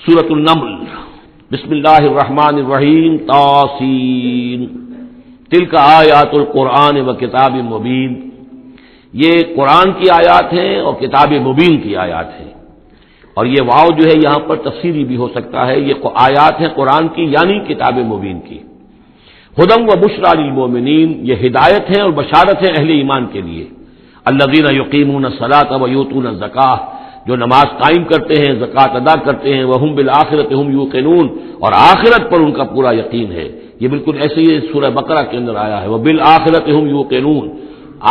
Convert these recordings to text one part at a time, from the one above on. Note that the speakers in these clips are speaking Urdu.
سورۃ النمل بسم اللہ الرحمن الرحیم طاسین تلک آیات القرآن و کتاب مبین، یہ قرآن کی آیات ہیں اور کتاب مبین کی آیات ہیں، اور یہ واو جو ہے یہاں پر تفسیری بھی ہو سکتا ہے، یہ آیات ہیں قرآن کی یعنی کتاب مبین کی۔ ہدی و بشریٰ للمؤمنین، یہ ہدایت ہے اور بشارت ہے اہل ایمان کے لیے۔ الذین یقیمون الصلاۃ و یؤتون الزکاۃ، جو نماز قائم کرتے ہیں، زکوٰۃ ادا کرتے ہیں، وہم بالآخرۃ ہم یوقنون، اور آخرت پر ان کا پورا یقین ہے۔ یہ بالکل ایسے ہی سورہ بقرہ کے اندر آیا ہے، وبالآخرۃ ہم یوقنون،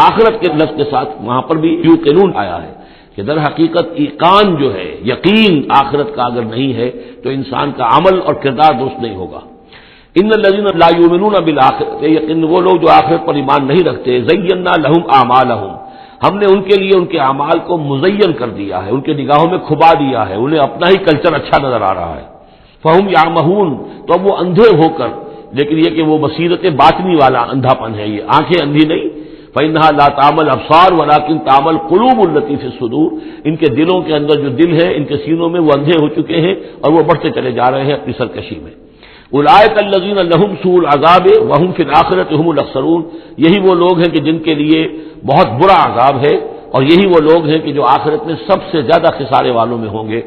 آخرت کے لفظ کے ساتھ وہاں پر بھی یوقنون آیا ہے کہ در حقیقت ایقان جو ہے، یقین آخرت کا اگر نہیں ہے تو انسان کا عمل اور کردار درست نہیں ہوگا۔ ان الذین لا یؤمنون بالآخرۃ، یقین وہ لوگ جو آخرت پر ایمان نہیں رکھتے، زینا لہم اعمالہم، ہم نے ان کے لیے ان کے اعمال کو مزین کر دیا ہے، ان کے نگاہوں میں کھبا دیا ہے، انہیں اپنا ہی کلچر اچھا نظر آ رہا ہے۔ فہم یعمہون، تو اب وہ اندھے ہو کر، لیکن یہ کہ وہ بصیرت باطنی والا اندھا پن ہے، یہ آنکھیں اندھی نہیں۔ فإنہا لا تعمى الابصار ولكن تعمى القلوب التي في الصدور، ان کے دلوں کے اندر جو دل ہے، ان کے سینوں میں وہ اندھے ہو چکے ہیں اور وہ بڑھتے چلے جا رہے ہیں اپنی سرکشی میں۔ اولئک الذین لهم سوء العذاب وهم في الآخرۃ هم الاخسرون، یہی وہ لوگ ہیں کہ جن کے لیے بہت برا عذاب ہے، اور یہی وہ لوگ ہیں کہ جو آخرت میں سب سے زیادہ خسارے والوں میں ہوں گے۔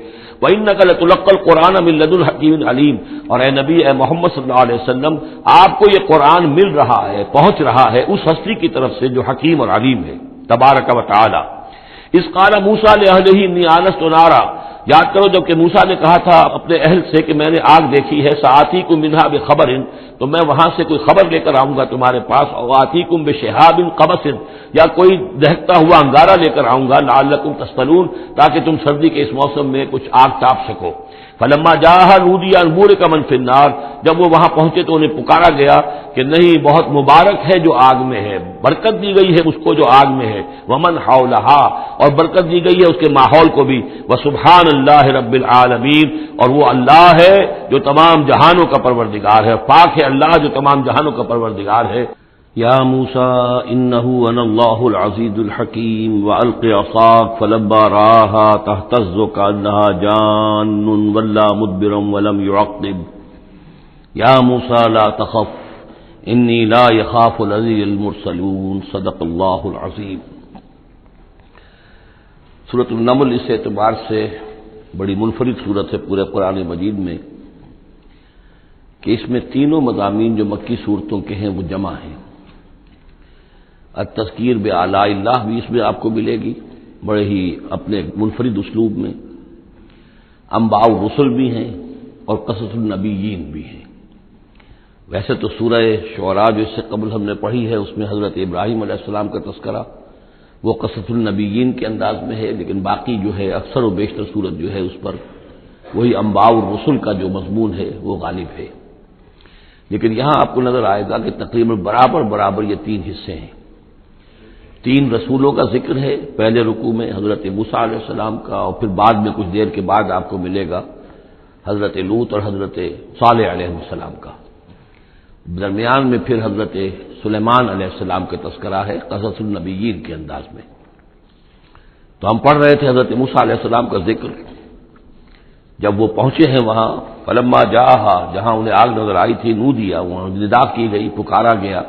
وَإِنَّكَ لَتُلَقَّى الْقُرْآنَ مِن لَّدُنْ حَكِيمٍ عَلِيمٍ، اور اے نبی، اے محمد صلی اللہ علیہ وسلم، آپ کو یہ قرآن مل رہا ہے، پہنچ رہا ہے اس ہستی کی طرف سے جو حکیم اور علیم ہے، تبارک و تعالی۔ اذ قال موسیٰ لأہلہ انی آنست نارا، یاد کرو جب کہ موسیٰ نے کہا تھا اپنے اہل سے کہ میں نے آگ دیکھی ہے، سآتیکم منہا بخبر، تو میں وہاں سے کوئی خبر لے کر آؤں گا تمہارے پاس، اور آتیکم بشہاب قبس، یا کوئی دہکتا ہوا انگارہ لے کر آؤں گا، لعلکم تصطلون، تاکہ تم سردی کے اس موسم میں کچھ آگ تاپ سکو۔ فلما جاءها نودی ان بورک من فی النار، جب وہ وہاں پہنچے تو انہیں پکارا گیا کہ نہیں، بہت مبارک ہے جو آگ میں ہے، برکت دی گئی ہے اس کو جو آگ میں ہے، ومن حولہا، اور برکت دی گئی ہے اس کے ماحول کو بھی، وسبحان اللہ رب العالمین، اور وہ اللہ ہے جو تمام جہانوں کا پروردگار ہے، پاک ہے اللہ جو تمام جہانوں کا پروردگار ہے۔ یا موسیٰ انہ انا اللہ العزیز الحکیم والق عصاک فلما رآہا تہتز کأنہا جان ولا مدبرا ولم يعقب یا موسیٰ لا تخف انی لا یخاف لدی المرسلون صدق اللہ العظیم۔ سورۃ النمل اس اعتبار سے بڑی منفرد سورت ہے پورے قرآن مجید میں کہ اس میں تینوں مضامین جو مکی صورتوں کے ہیں وہ جمع ہیں۔ التذکیر بآلاء اللہ بھی اس میں آپ کو ملے گی بڑے ہی اپنے منفرد اسلوب میں، انباء الرسل بھی ہیں اور قصص النبیین بھی ہیں۔ ویسے تو سورہ شعراء جو اس سے قبل ہم نے پڑھی ہے اس میں حضرت ابراہیم علیہ السلام کا تذکرہ وہ قصص النبیین کے انداز میں ہے، لیکن باقی جو ہے اکثر و بیشتر صورت جو ہے اس پر وہی انباء الرسل کا جو مضمون ہے وہ غالب ہے۔ لیکن یہاں آپ کو نظر آئے گا کہ تقریباً برابر یہ تین حصے ہیں، تین رسولوں کا ذکر ہے۔ پہلے رکوع میں حضرت موسیٰ علیہ السلام کا، اور پھر بعد میں کچھ دیر کے بعد آپ کو ملے گا حضرت لوط اور حضرت صالح علیہ السلام کا۔ درمیان میں پھر حضرت سلیمان علیہ السلام کا تذکرہ ہے قصص النبیین کے انداز میں۔ تو ہم پڑھ رہے تھے حضرت موسیٰ علیہ السلام کا ذکر، جب وہ پہنچے ہیں وہاں، فلما جاءہا، جہاں انہیں آگ نظر آئی تھی، نودیا، وہاں ندا کی گئی، پکارا گیا،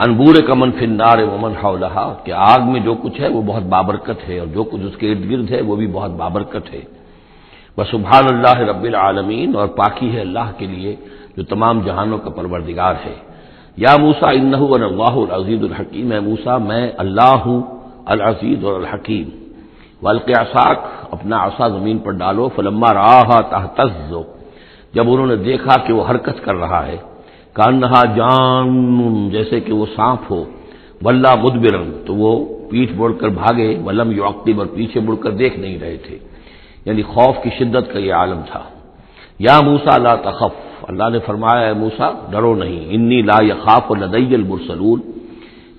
ان بورک من فی النار ومن حولہا، کہ آگ میں جو کچھ ہے وہ بہت بابرکت ہے اور جو کچھ اس کے ارد گرد ہے وہ بھی بہت بابرکت ہے۔ وسبحان اللہ رب العالمین، اور پاکی ہے اللہ کے لیے جو تمام جہانوں کا پروردگار ہے۔ یا موسیٰ انہ انا اللہ العزیز الحکیم، اے موسیٰ میں اللہ ہوں العزیز اور الحکیم۔ والق عصاک، اپنا عصا زمین پر ڈالو، فلما رآہا تہتز، جب انہوں نے دیکھا کہ وہ حرکت کر رہا ہے، کأنہا جان، جیسے کہ وہ سانپ ہو، ولا مدبرا، تو وہ پیٹھ موڑ کر بھاگے، ولم یعقب، اور پیچھے مڑ کر دیکھ نہیں رہے تھے، یعنی خوف کی شدت کا یہ عالم تھا۔ یا موسیٰ لا تخف، اللہ نے فرمایا اے موسیٰ ڈرو نہیں، انی لا یخاف لدی المرسلون،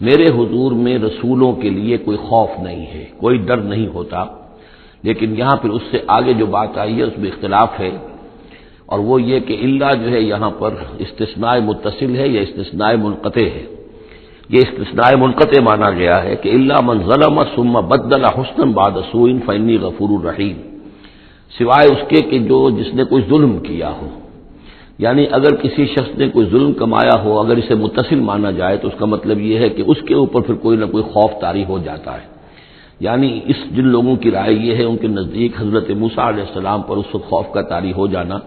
میرے حضور میں رسولوں کے لیے کوئی خوف نہیں ہے، کوئی ڈر نہیں ہوتا۔ لیکن یہاں پھر اس سے آگے جو بات آئی ہے اس میں اختلاف ہے، اور وہ یہ کہ اللہ جو ہے یہاں پر استثناء متصل ہے یا استثناء منقطع ہے۔ یہ استثناء منقطع مانا گیا ہے کہ الا من ظلم ثم بدل حسنا بعد سوء فانی غفور رحیم، سوائے اس کے کہ جس نے کوئی ظلم کیا ہو. یعنی اگر کسی شخص نے کوئی ظلم کمایا ہو، اگر اسے متصل مانا جائے تو اس کا مطلب یہ ہے کہ اس کے اوپر پھر کوئی نہ کوئی خوف طاری ہو جاتا ہے. یعنی جن لوگوں کی رائے یہ ہے، ان کے نزدیک حضرت موسیٰ علیہ السلام پر اس وقت خوف کا طاری ہو جانا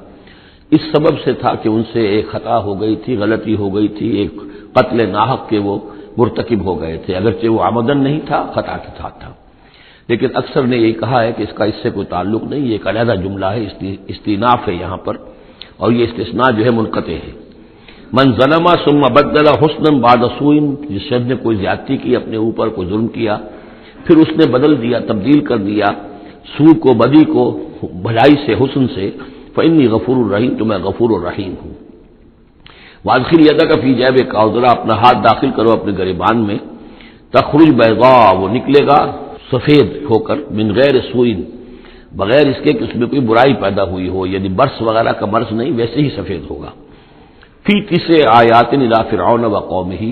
اس سبب سے تھا کہ ان سے ایک خطا ہو گئی تھی، غلطی ہو گئی تھی، ایک قتل ناحق کے وہ مرتکب ہو گئے تھے، اگرچہ وہ عمدن نہیں تھا، خطا کے ساتھ تھا. لیکن اکثر نے یہ کہا ہے کہ اس کا اس سے کوئی تعلق نہیں، یہ ایک علیحدہ جملہ ہے، استئناف ہے یہاں پر، اور یہ استثناء جو ہے منقطع ہے. من ظلم ثم بدل حسنا بعد سوء، جس شخص نے کوئی زیادتی کی، اپنے اوپر کوئی ظلم کیا، پھر اس نے بدل دیا، تبدیل کر دیا سوء کو، بدی کو، بھلائی سے، حسن سے، فإنی غفور الرحیم، تو میں غفور الرحیم ہوں. وادخل یدک فی جیبک، اور ذرا اپنا ہاتھ داخل کرو اپنے گریبان میں، تخرج بیضاء، وہ نکلے گا سفید ہو کر، من غیر سوء، بغیر اس کے کہ اس میں کوئی برائی پیدا ہوئی ہو، یعنی برس وغیرہ کا مرض نہیں، ویسے ہی سفید ہوگا. فی 9 آیات الی فرعون و قومہ،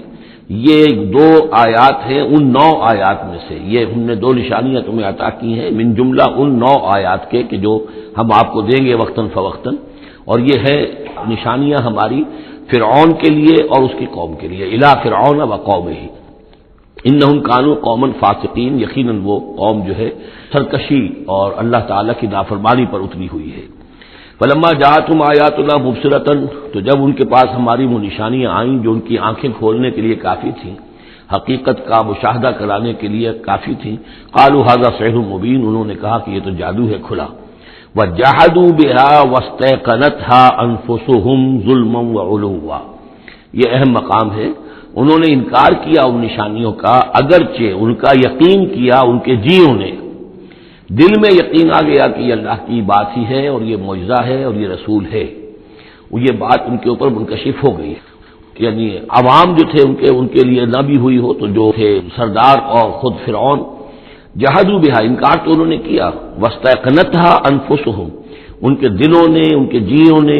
یہ 2 آیات ہیں ان 9 آیات میں سے. یہ ہم نے 2 نشانیاں تمہیں عطا کی ہیں من جملہ ان 9 آیات کے کہ جو ہم آپ کو دیں گے وقتاً فوقتاً، اور یہ ہے نشانیاں ہماری فرعون کے لیے اور اس کی قوم کے لیے. الی فرعون و قومہ انہم کانوا قوما فاسقین، یقیناً وہ قوم جو ہے سرکشی اور اللہ تعالیٰ کی نافرمانی پر اتری ہوئی ہے. فلما جاءتهم آیاتنا مبصرۃ، تو جب ان کے پاس ہماری وہ نشانیاں آئیں جو ان کی آنکھیں کھولنے کے لیے کافی تھیں، حقیقت کا مشاہدہ کرانے کے لیے کافی تھیں، قالوا ھذا سحر مبین، انہوں نے کہا کہ یہ تو جادو ہے کھلا. وجحدوا بها واستيقنتها انفسهم ظلما وعلوا، یہ اہم مقام ہے. انہوں نے انکار کیا ان نشانیوں کا، اگرچہ ان کا یقین کیا ان کے جیوں نے، دل میں یقین آ گیا کہ یہ اللہ کی بات ہی ہے اور یہ معجزہ ہے اور یہ رسول ہے. وہ یہ بات ان کے اوپر منکشف ہو گئی. یعنی عوام جو تھے ان کے لیے نہ بھی ہوئی ہو تو جو تھے سردار اور خود فرعون، جحدوا بها، انکار تو انہوں نے کیا، واستيقنتها انفسهم، ان کے دلوں نے، ان کے جیوں نے،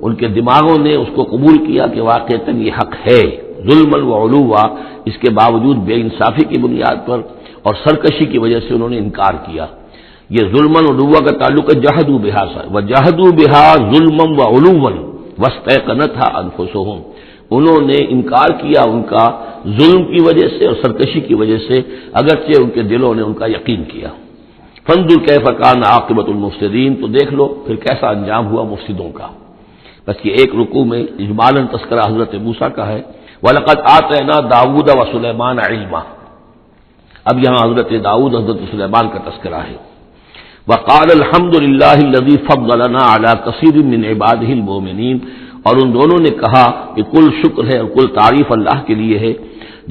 ان کے دماغوں نے اس کو قبول کیا کہ واقعتاً یہ حق ہے. ظلم وعلوا، اس کے باوجود بے انصافی کی بنیاد پر اور سرکشی کی وجہ سے انہوں نے انکار کیا. یہ ظلم وعلوا کا تعلق ہے جحدوا بها سے، وجحدوا بها ظلما وعلوا واستيقنتها انفسهم، انہوں نے انکار کیا ان کا ظلم کی وجہ سے اور سرکشی کی وجہ سے، اگرچہ ان کے دلوں نے ان کا یقین کیا. فانظر کیف کان عاقبۃ المفسدین، تو دیکھ لو پھر کیسا انجام ہوا مفسدوں کا. بس یہ ایک رکوع میں اجمالاً تذکرہ حضرت موسیٰ کا ہے. وَلَقَدْ آتَيْنَا دَاوُودَ وَسُلَيْمَانَ عِلْمًا، اب یہاں حضرت داؤد، حضرت سلیمان کا تذکرہ ہے. وَقَالَ الْحَمْدُ لِلَّهِ الَّذِي فَضَّلَنَا عَلَى كَثِيرٍ مِّنْ عِبَادِهِ الْمُؤْمِنِينَ، اور ان دونوں نے کہا کہ کل شکر ہے اور کل تعریف اللہ کے لیے ہے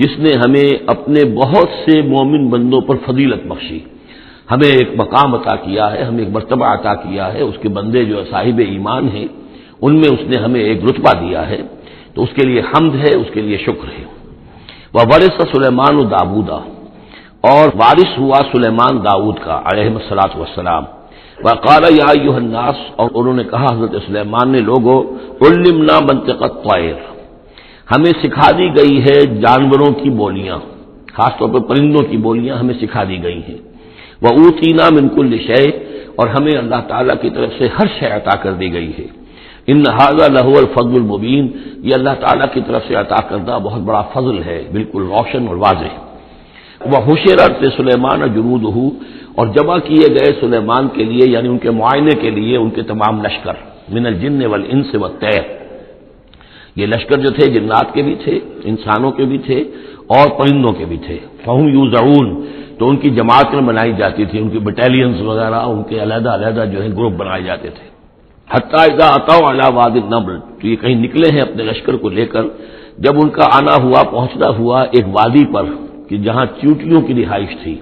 جس نے ہمیں اپنے بہت سے مومن بندوں پر فضیلت بخشی، ہمیں ایک مقام عطا کیا ہے، ہمیں ایک مرتبہ عطا کیا ہے. اس کے بندے جو صاحب ایمان ہیں ان میں اس نے ہمیں ایک رتبہ دیا ہے، تو اس کے لیے حمد ہے، اس کے لیے شکر ہے. وَوَرِثَ سُلَيْمَانُ دَاوُودَ، اور وارث ہوا سلیمان داؤد کا علیہ الصلوۃ والسلام. وقال یا ایھا الناس، اور انہوں نے کہا حضرت سلیمان نے، لوگو علمنا منطق الطیر، ہمیں سکھا دی گئی ہے جانوروں کی بولیاں، خاص طور پر پرندوں کی بولیاں ہمیں سکھا دی گئی ہیں. وَأُوتِینَا مِن كُلِّ شَیْءٍ، اور ہمیں اللہ تعالیٰ کی طرف سے ہر شے عطا کر دی گئی ہے. ان ھذا لہو الفضل المبین، یہ اللہ تعالیٰ کی طرف سے عطا کردہ بہت بڑا فضل ہے، بالکل روشن اور واضح. وحشرت سلیمان جنودہ، اور جمع کیے گئے سلیمان کے لیے، یعنی ان کے معائنے کے لیے ان کے تمام لشکر، من الجن والانس والطیر، یہ لشکر جو تھے جنات کے بھی تھے، انسانوں کے بھی تھے اور پرندوں کے بھی تھے. فہم یوزعون، تو ان کی جماعتیں بنائی جاتی تھی، ان کی بٹالینز وغیرہ، ان کے علیحدہ علیحدہ جو ہے گروپ بنائے جاتے تھے. حتیٰ اذا اتوا علی وادی النمل، تو یہ کہیں نکلے ہیں اپنے لشکر کو لے کر، جب ان کا آنا ہوا، پہنچنا ہوا ایک وادی پر کہ جہاں چیونٹیوں کی رہائش تھی،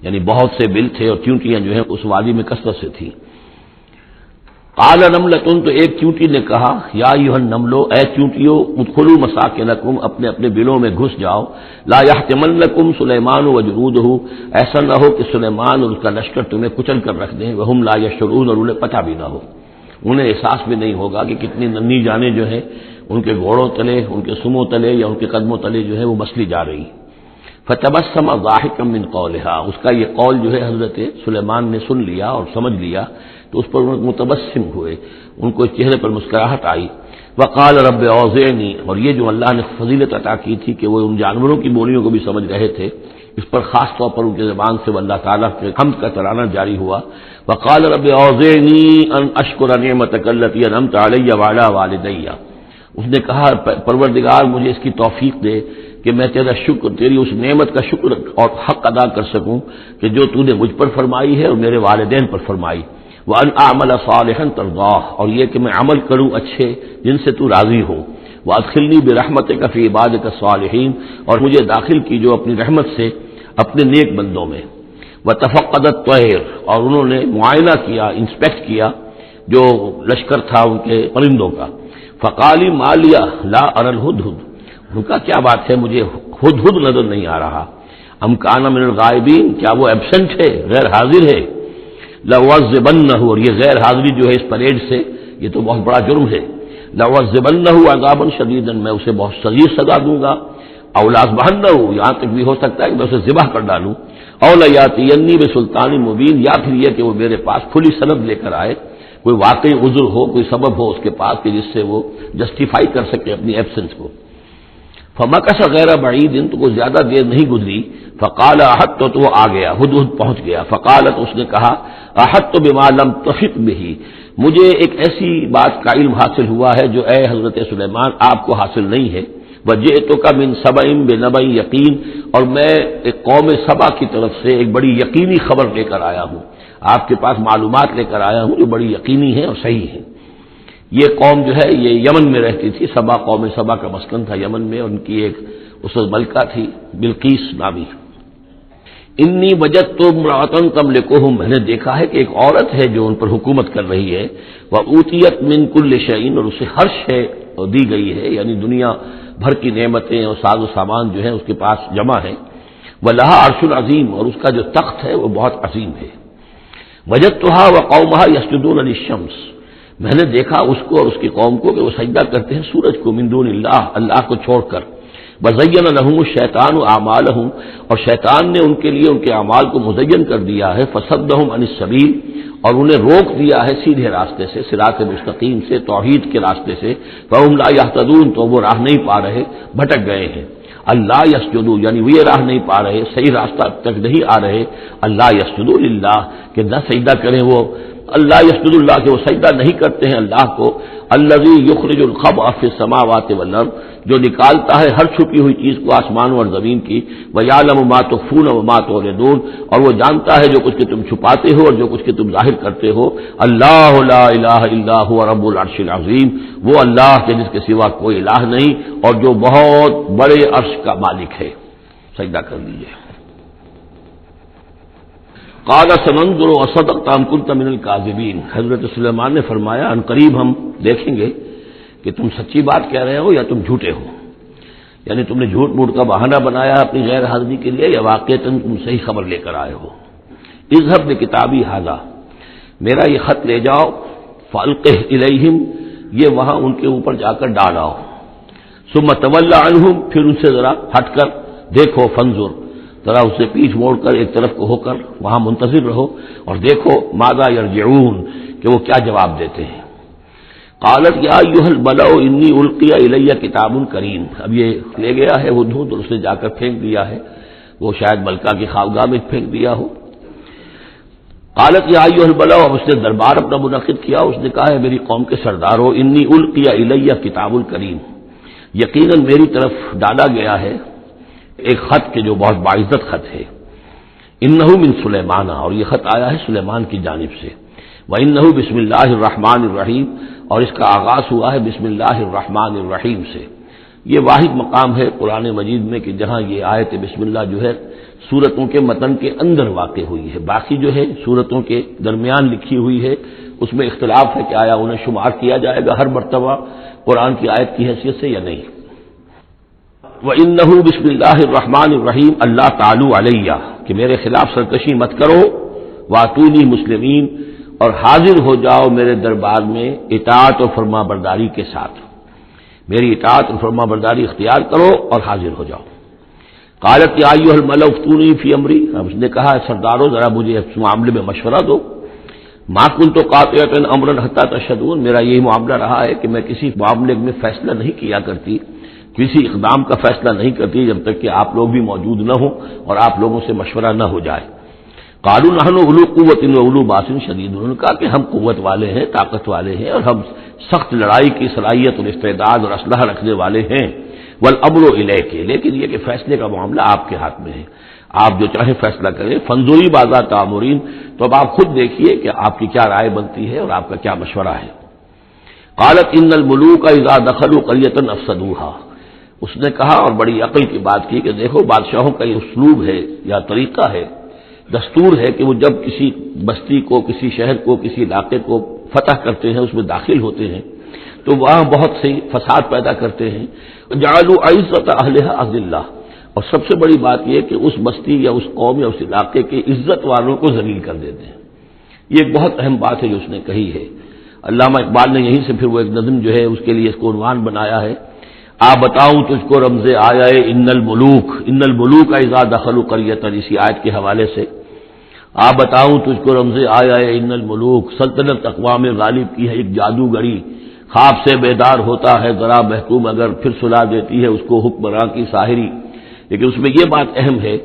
یعنی بہت سے بل تھے اور چیونٹیاں جو ہیں اس وادی میں کثرت سے تھیں. قال نملۃ، تو ایک چیونٹی نے کہا، یا ایھا النمل، اے چیونٹیوں، ادخلوا مساکنکم، اپنے اپنے بلوں میں گھس جاؤ. لا یحطمنکم سلیمان وجنودہ، ایسا نہ ہو کہ سلیمان اور اس کا لشکر تمہیں کچل کر رکھ دیں. وہم لا یشعرون، اور انہیں پتہ بھی نہ ہو، انہیں احساس بھی نہیں ہوگا کہ کتنی ننھی جانیں جو ہیں ان کے گھوڑوں تلے، ان کے سموں تلے یا ان کے قدموں تلے جو ہے وہ مسلی جا رہی. فتبسم ضاحكا من قولها، اس کا یہ قول جو ہے حضرت سلیمان نے سن لیا اور سمجھ لیا تو اس پر متبسم ہوئے، ان کو چہرے پر مسکراہٹ آئی۔ وقال رب اوزعنی، اور یہ جو اللہ نے فضیلت عطا کی تھی کہ وہ ان جانوروں کی بولیوں کو بھی سمجھ رہے تھے، اس پر خاص طور پر ان کی زبان سے اللہ تعالیٰ کے حمد کا ترانہ جاری ہوا۔ وقال رب اوزعنی ان اشکر نعمتک التی انعمت علی وعلی والدی، اس نے کہا پروردگار مجھے اس کی توفیق دے کہ میں تیرا شکر، تیری اس نعمت کا شکر اور حق ادا کر سکوں کہ جو تو نے مجھ پر فرمائی ہے اور میرے والدین پر فرمائی۔ وَأَنْ أَعْمَلَ صَالِحًا تَرْضَاهُ، اور یہ کہ میں عمل کروں اچھے جن سے تو راضی ہو۔ وَأَدْخِلْنِي بِرَحْمَتِكَ فِي عِبَادِكَ الصَّالِحِينَ، اور مجھے داخل کیجو اپنی رحمت سے اپنے نیک بندوں میں۔ وَتَفَقَّدَ الطَّيْرَ، اور انہوں نے معائنہ کیا، انسپیکٹ کیا جو لشکر تھا ان کے پرندوں کا۔ فَقَالِ مَا لِيَ لَا أَرَى الْهُدْهُدَ، ان کا کیا بات ہے مجھے ہدہد نظر نہیں آ رہا۔ ام کان من الغائبین، کیا وہ ایبسنٹ ہے، غیر حاضر ہے۔ لَأُعَذِّبَنَّهُ، اور یہ غیر حاضری جو ہے اس پریڈ سے یہ تو بہت بڑا جرم ہے۔ لَأُعَذِّبَنَّهُ عَذَابًا شَدِيدًا، میں اسے بہت شدید سزا دوں گا۔ أَوْ لَأَذْبَحَنَّهُ، یہاں تک بھی ہو سکتا ہے کہ میں اسے ذبح کر ڈالوں۔ أَوْ لَيَأْتِيَنِّي بِسُلْطَانٍ مُبِينٍ، یا پھر یہ کہ وہ میرے پاس کھلی سند لے کر آئے، کوئی واقعی عذر ہو، کوئی سبب ہو اس کے پاس کہ جس سے وہ جسٹیفائی کر سکے اپنی ایبسنس کو۔ فمکث غیر بعید، تو کوئی زیادہ دیر نہیں گزری۔ فقال احط، تو وہ آ گیا، ہدہد پہنچ گیا۔ فقالت، اس نے کہا احط بما لم تحط به، مجھے ایک ایسی بات کا علم حاصل ہوا ہے جو اے حضرت سلیمان آپ کو حاصل نہیں ہے۔ وجئتک من سبأ بنبأ یقین، اور میں ایک قوم سبا کی طرف سے ایک بڑی یقینی خبر لے کر آیا ہوں، آپ کے پاس معلومات لے کر آیا ہوں جو بڑی یقینی ہے اور صحیح ہے۔ یہ قوم جو ہے یہ یمن میں رہتی تھی، سبا، قوم سبا کا مسکن تھا یمن میں، ان کی ایک اس وقت ملکہ تھی بلقیس نامی۔ انی وجدت امرأۃ تملکہم، میں نے دیکھا ہے کہ ایک عورت ہے جو ان پر حکومت کر رہی ہے۔ وأوتیت من کل شیء، اور اسے ہر شے دی گئی ہے، یعنی دنیا بھر کی نعمتیں اور ساز و سامان جو ہیں اس کے پاس جمع ہے۔ ولہا عرش عظیم، اور اس کا جو تخت ہے وہ بہت عظیم ہے۔ وجدتھا وقومھا یسجدون للشمس، میں نے دیکھا اس کو اور اس کی قوم کو کہ وہ سجدہ کرتے ہیں سورج کو، من دون اللہ، اللہ کو چھوڑ کر۔ وزین لهم الشیطان اعمالهم، اور شیطان نے ان کے لیے ان کے اعمال کو مزین کر دیا ہے۔ فصدهم عن السبیل، اور انہیں روک دیا ہے سیدھے راستے سے، صراط مستقیم سے، توحید کے راستے سے۔ فهم لا يهتدون، تو وہ راہ نہیں پا رہے، بھٹک گئے ہیں۔ اللہ یسجدوا، یعنی وہ یہ راہ نہیں پا رہے، صحیح راستہ تک نہیں آ رہے۔ اللہ یسجدوا للہ، کہ نہ سجدہ کریں وہ اللہ، یسجد اللہ، کہ وہ سجدہ نہیں کرتے ہیں اللہ کو۔ الذی یخرج الخبء فی السماوات والارض، جو نکالتا ہے ہر چھپی ہوئی چیز کو آسمانوں اور زمین کی۔ ویعلم ما تخفون وما تعلنون، اور وہ جانتا ہے جو کچھ کہ تم چھپاتے ہو اور جو کچھ کہ تم ظاہر کرتے ہو۔ اللہ لا الہ الا هو رب العرش العظیم، وہ اللہ کے جس کے سوا کوئی الہ نہیں اور جو بہت بڑے عرش کا مالک ہے۔ سجدہ کر لیجیے۔ قال سننظر اصدقت ام كنت من الكاذبین، حضرت سلیمان نے فرمایا ان قریب ہم دیکھیں گے کہ تم سچی بات کہہ رہے ہو یا تم جھوٹے ہو، یعنی تم نے جھوٹ موٹ کا بہانہ بنایا اپنی غیر حاضری کے لیے یا واقعتاً تم صحیح خبر لے کر آئے ہو۔ اذهب بکتابی ھذا، میرا یہ خط لے جاؤ، فالقہ الیہم، یہ وہاں ان کے اوپر جا کر ڈالاؤ۔ ثم تول عنہم، پھر ان سے ذرا ہٹ کر دیکھو، فانظر، ذرا اس سے پیٹھ موڑ کر ایک طرف کو ہو کر وہاں منتظر رہو اور دیکھو ماذا یرجعون، کہ وہ کیا جواب دیتے ہیں۔ قالت یا ایھا الملأ انی القی الی کتاب کریم، اب یہ لے گیا ہے ہدہد اور اس نے جا کر پھینک دیا ہے، وہ شاید ملکہ کی خوابگاہ میں پھینک دیا ہو۔ قالت یا ایھا الملأ، اب اس نے دربار اپنا منعقد کیا، اس نے کہا ہے میری قوم کے سردارو، انی القی الی کتاب کریم، یقیناً میری طرف ڈالا گیا ہے ایک خط کے جو بہت باعزت خط ہے۔ انہ من سلیمان، اور یہ خط آیا ہے سلیمان کی جانب سے۔ وانہ بسم اللہ الرحمن الرحیم، اور اس کا آغاز ہوا ہے بسم اللہ الرحمن الرحیم سے۔ یہ واحد مقام ہے قرآن مجید میں کہ جہاں یہ آیت بسم اللہ جو ہے سورتوں کے متن کے اندر واقع ہوئی ہے، باقی جو ہے سورتوں کے درمیان لکھی ہوئی ہے، اس میں اختلاف ہے کہ آیا انہیں شمار کیا جائے گا ہر مرتبہ قرآن کی آیت کی حیثیت سے یا نہیں۔ وَإِنَّهُ بسم اللہ الرحمن الرحیم اللہ تعالی علیہ، کہ میرے خلاف سرکشی مت کرو، وَأْتُونِي مسلمین، اور حاضر ہو جاؤ میرے دربار میں اطاعت اور فرما برداری کے ساتھ، میری اطاعت اور فرما برداری اختیار کرو اور حاضر ہو جاؤ۔ قالت یا ایھا الملأ افتونی فی امری، اب اس نے کہا سردارو ذرا مجھے اس معاملے میں مشورہ دو. ما کنت قاطعۃ امرا حتی تشہدون، میرا یہی معاملہ رہا ہے کہ میں کسی معاملے میں فیصلہ نہیں کیا کرتی، کسی اقدام کا فیصلہ نہیں کرتی جب تک کہ آپ لوگ بھی موجود نہ ہوں اور آپ لوگوں سے مشورہ نہ ہو جائے. قالوا نحن اولو قوت و اولو باس شدید، انہوں نے کہا کہ ہم قوت والے ہیں، طاقت والے ہیں، اور ہم سخت لڑائی کی صلاحیت اور استعداد اور اسلحہ رکھنے والے ہیں. والامر الیک، لیکن یہ کہ فیصلے کا معاملہ آپ کے ہاتھ میں ہے، آپ جو چاہیں فیصلہ کریں. فانظری ماذا تأمرین، تو اب آپ خود دیکھیے کہ آپ کی کیا رائے بنتی ہے اور آپ کا کیا مشورہ ہے. قالت ان الملوک اذا دخلوا قریۃ افسدوها، اس نے کہا اور بڑی عقل کی بات کی کہ دیکھو بادشاہوں کا یہ اسلوب ہے یا طریقہ ہے، دستور ہے کہ وہ جب کسی بستی کو، کسی شہر کو، کسی علاقے کو فتح کرتے ہیں، اس میں داخل ہوتے ہیں تو وہاں بہت سے فساد پیدا کرتے ہیں. جعلوا عزت اہلھا اذلہ، اور سب سے بڑی بات یہ کہ اس بستی یا اس قوم یا اس علاقے کے عزت والوں کو ذلیل کر دیتے ہیں. یہ ایک بہت اہم بات ہے جو اس نے کہی ہے. علامہ اقبال نے یہیں سے پھر وہ ایک نظم جو ہے اس کے لیے اس کو عنوان بنایا ہے، آ بتاؤں تجھ کو رمز آیا ان الملوک اذا دخلوا قریۃ، اسی آیت کے حوالے سے آ بتاؤں تجھ کو رمز آیا ان الملوک، سلطنت اقوام غالب کی ہے ایک جادوگری، خواب سے بیدار ہوتا ہے ذرا محکوم اگر پھر سلا دیتی ہے اس کو حکمراں کی ساحری. لیکن اس میں یہ بات اہم ہے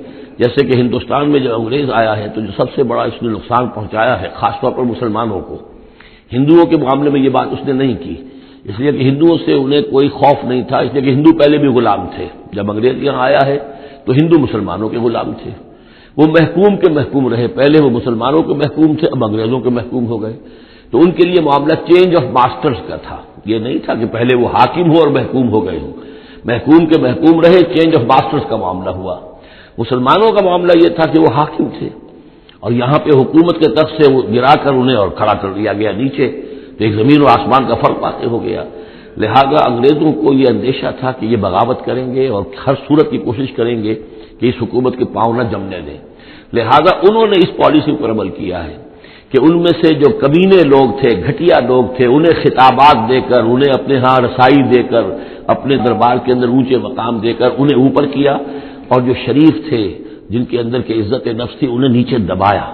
جیسے کہ ہندوستان میں جب انگریز آیا ہے تو جو سب سے بڑا اس نے نقصان پہنچایا ہے خاص طور پر مسلمانوں کو، ہندوؤں کے معاملے میں یہ بات اس نے نہیں کی، اس لیے کہ ہندوؤں سے انہیں کوئی خوف نہیں تھا، اس لیے کہ ہندو پہلے بھی غلام تھے. جب انگریز یہاں آیا ہے تو ہندو مسلمانوں کے غلام تھے، وہ محکوم کے محکوم رہے، پہلے وہ مسلمانوں کے محکوم تھے، اب انگریزوں کے محکوم ہو گئے. تو ان کے لیے معاملہ چینج آف ماسٹرز کا تھا، یہ نہیں تھا کہ پہلے وہ حاکم ہو اور محکوم ہو گئے ہوں، محکوم کے محکوم رہے، چینج آف ماسٹرز کا معاملہ ہوا. مسلمانوں کا معاملہ یہ تھا کہ وہ حاکم تھے اور یہاں پہ حکومت کے تخت سے وہ گرا کر انہیں اور کھڑا کر دیا گیا نیچے، تو ایک زمین و آسمان کا فرق واقع ہو گیا. لہذا انگریزوں کو یہ اندیشہ تھا کہ یہ بغاوت کریں گے اور ہر صورت کی کوشش کریں گے کہ اس حکومت کے پاؤں نہ جمنے دیں. لہذا انہوں نے اس پالیسی پر عمل کیا ہے کہ ان میں سے جو کمینے لوگ تھے، گھٹیا لوگ تھے، انہیں خطابات دے کر، انہیں اپنے ہاں رسائی دے کر، اپنے دربار کے اندر اونچے مقام دے کر انہیں اوپر کیا، اور جو شریف تھے جن کے اندر کے عزت نفس تھی انہیں نیچے دبایا.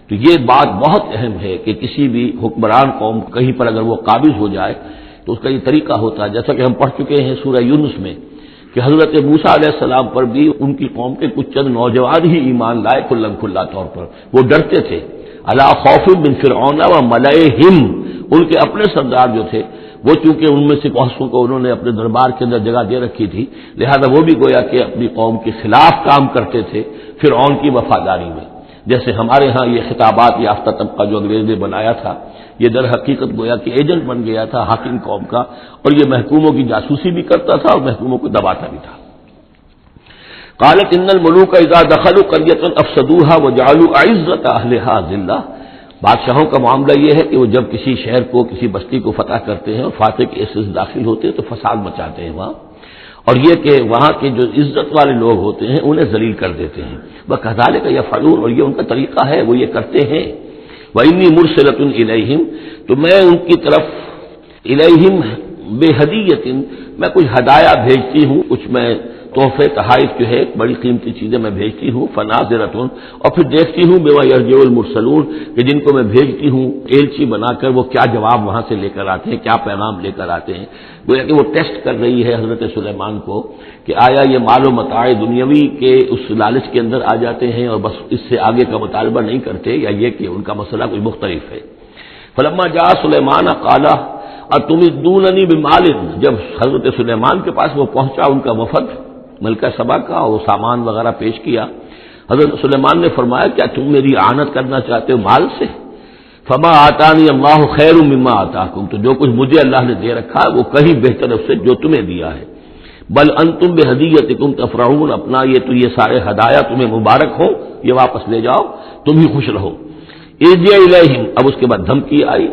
تو یہ بات بہت اہم ہے کہ کسی بھی حکمران قوم کہیں پر اگر وہ قابض ہو جائے تو اس کا یہ طریقہ ہوتا ہے، جیسا کہ ہم پڑھ چکے ہیں سورہ یونس میں کہ حضرت موسیٰ علیہ السلام پر بھی ان کی قوم کے کچھ چند نوجوان ہی ایمان لائے کھلا طور پر، وہ ڈرتے تھے. الا خوف من فرعون و ملئہم، ان کے اپنے سردار جو تھے وہ چونکہ ان میں سے بہت کو انہوں نے اپنے دربار کے اندر جگہ دے رکھی تھی، لہذا وہ بھی گویا کہ اپنی قوم کے خلاف کام کرتے تھے فرعون کی وفاداری میں. جیسے ہمارے ہاں یہ خطابات یافتہ طبقہ جو انگریز نے بنایا تھا، یہ در حقیقت گویا کہ ایجنٹ بن گیا تھا حاکم قوم کا، اور یہ محکوموں کی جاسوسی بھی کرتا تھا اور محکوموں کو دباتا بھی تھا. قالت ان الملوک اذا دخلوا قریۃ افسدوها وجعلوا عزت اہلھا ذلہ، بادشاہوں کا معاملہ یہ ہے کہ وہ جب کسی شہر کو، کسی بستی کو فتح کرتے ہیں اور فاتح کے حصے سے داخل ہوتے ہیں تو فساد مچاتے ہیں وہاں، اور یہ کہ وہاں کے جو عزت والے لوگ ہوتے ہیں انہیں ذلیل کر دیتے ہیں. وَكَذَلِكَ يَفْعَلُونَ، اور یہ ان کا طریقہ ہے، وہ یہ کرتے ہیں. وَإِنِّي مُرْسِلَةٌ إِلَيْهِمْ، تو میں ان کی طرف إِلَيْهِمْ بِهَدِيَّةٍ، میں کچھ ہدایہ بھیجتی ہوں، کچھ میں تحفے تحائف جو ہے بڑی قیمتی چیزیں میں بھیجتی ہوں. فَنَاظِرَةٌ، اور پھر دیکھتی ہوں بِمَا يَرْجِعُ الْمُرْسَلُونَ، کہ جن کو میں بھیجتی ہوں ایلچی بنا کر وہ کیا جواب وہاں سے لے کر آتے ہیں، کیا پیغام لے کر آتے ہیں. گویا کہ وہ ٹیسٹ کر رہی ہے حضرت سلیمان کو کہ آیا یہ مال و متاع دنیاوی کے اس لالچ کے اندر آ جاتے ہیں اور بس اس سے آگے کا مطالبہ نہیں کرتے، یا یہ کہ ان کا مسئلہ کوئی مختلف ہے. فلما جاء سلیمان قال اتمدوننی بمال، جب حضرت سلیمان کے پاس وہ پہنچا ان کا وفد ملکہ سبا کا، اور وہ سامان وغیرہ پیش کیا، حضرت سلیمان نے فرمایا کیا تم میری اعانت کرنا چاہتے ہو مال سے؟ فما آتانی اللہ خیر مما آتاکم، تو جو کچھ مجھے اللہ نے دے رکھا ہے وہ کہیں بہتر اس سے جو تمہیں دیا ہے. بل انتم بہدیتکم تفرحون، اپنا یہ سارے ہدایہ تمہیں مبارک ہو، یہ واپس لے جاؤ، تم ہی خوش رہو. ارجع الیہم، اب اس کے بعد دھمکی آئی،